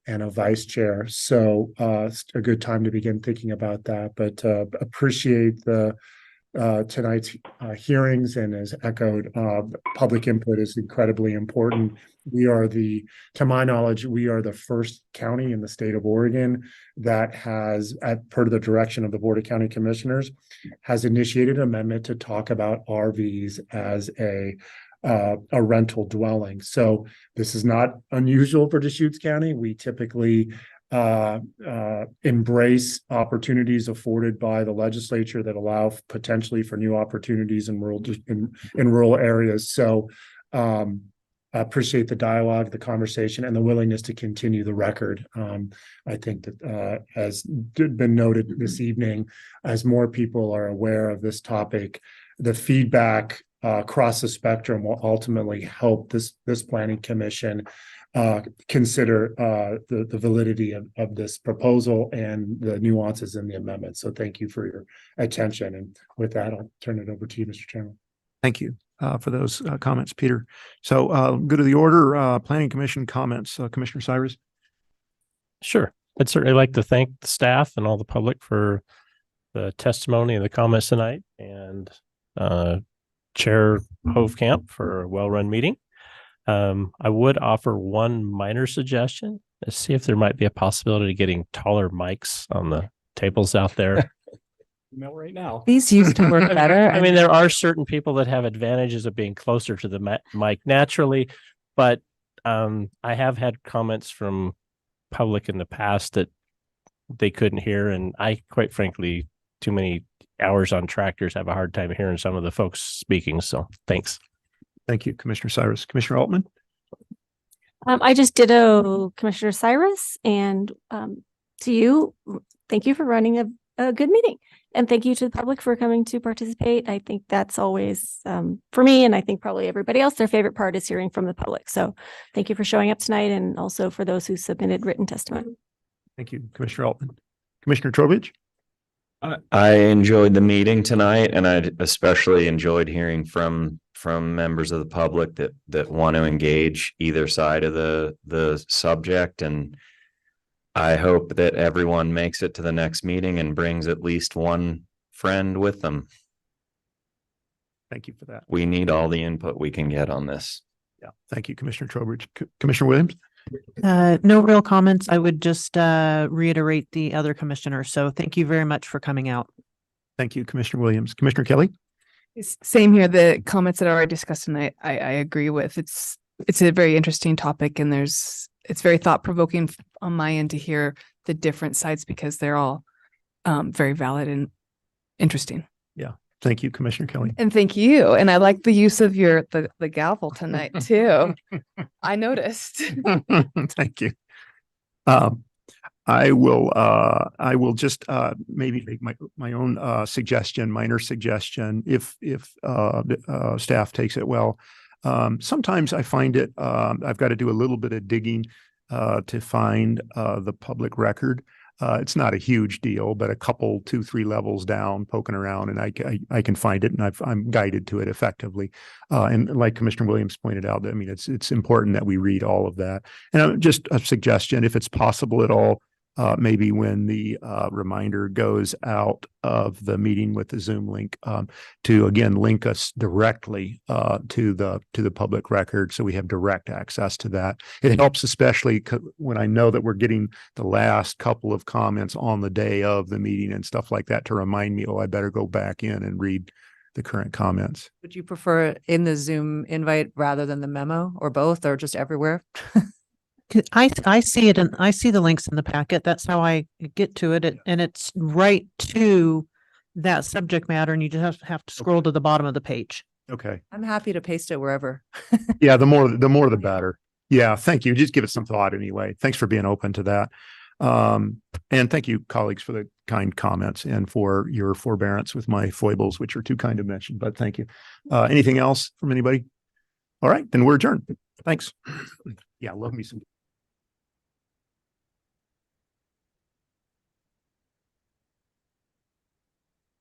and a vice chair. So it's a good time to begin thinking about that. But appreciate the tonight's hearings, and as echoed, public input is incredibly important. To my knowledge, we are the first county in the state of Oregon that has, per the direction of the Board of County Commissioners, has initiated an amendment to talk about RVs as a rental dwelling. So this is not unusual for Deschutes County. We typically embrace opportunities afforded by the legislature that allow potentially for new opportunities in rural areas. So I appreciate the dialogue, the conversation, and the willingness to continue the record. I think that as been noted this evening, as more people are aware of this topic, the feedback across the spectrum will ultimately help this planning commission consider the validity of this proposal and the nuances in the amendment. So thank you for your attention. And with that, I'll turn it over to you, Mr. Chairman. Thank you for those comments, Peter. So good to the order, Planning Commission comments. Commissioner Cyrus? Sure. I'd certainly like to thank the staff and all the public for the testimony and the comments tonight, and Chair Hovkamp for a well-run meeting. I would offer one minor suggestion. Let's see if there might be a possibility of getting taller mics on the tables out there. Right now. These used to work better. I mean, there are certain people that have advantages of being closer to the mic naturally, but I have had comments from public in the past that they couldn't hear, and I, quite frankly, too many hours on tractors, have a hard time hearing some of the folks speaking. So thanks. Thank you, Commissioner Cyrus. Commissioner Altman? I just ditto Commissioner Cyrus, and to you, thank you for running a good meeting. And thank you to the public for coming to participate. I think that's always, for me, and I think probably everybody else, their favorite part is hearing from the public. So thank you for showing up tonight, and also for those who submitted written testimony. Thank you, Commissioner Altman. Commissioner Trowbridge? I enjoyed the meeting tonight, and I especially enjoyed hearing from members of the public that want to engage either side of the subject. And I hope that everyone makes it to the next meeting and brings at least one friend with them. Thank you for that. We need all the input we can get on this. Yeah. Thank you, Commissioner Trowbridge. Commissioner Williams? No real comments. I would just reiterate the other commissioners. So thank you very much for coming out. Thank you, Commissioner Williams. Commissioner Kelly? Same here. The comments that are already discussed tonight, I agree with. It's a very interesting topic, and it's very thought provoking on my end to hear the different sides, because they're all very valid and interesting. Yeah. Thank you, Commissioner Kelly. And thank you. And I like the use of the gavel tonight too. I noticed. Thank you. I will just maybe make my own suggestion, minor suggestion, if staff takes it well. Sometimes I find it, I've got to do a little bit of digging to find the public record. It's not a huge deal, but a couple, 2-3 levels down, poking around, and I can find it, and I'm guided to it effectively. And like Commissioner Williams pointed out, I mean, it's important that we read all of that. And just a suggestion, if it's possible at all, maybe when the reminder goes out of the meeting with the Zoom link, to again link us directly to the public record, so we have direct access to that. It helps especially when I know that we're getting the last couple of comments on the day of the meeting and stuff like that to remind me, oh, I better go back in and read the current comments. Would you prefer in the Zoom invite rather than the memo, or both, or just everywhere? I see it and I see the links in the packet. That's how I get to it. And it's right to that subject matter, and you just have to scroll to the bottom of the page. Okay. I'm happy to paste it wherever. Yeah, the more the better. Yeah, thank you. Just give it some thought anyway. Thanks for being open to that. And thank you, colleagues, for the kind comments and for your forbearance with my foibles, which are too kind to mention, but thank you. Anything else from anybody? All right, then we're adjourned. Thanks. Yeah, love me some.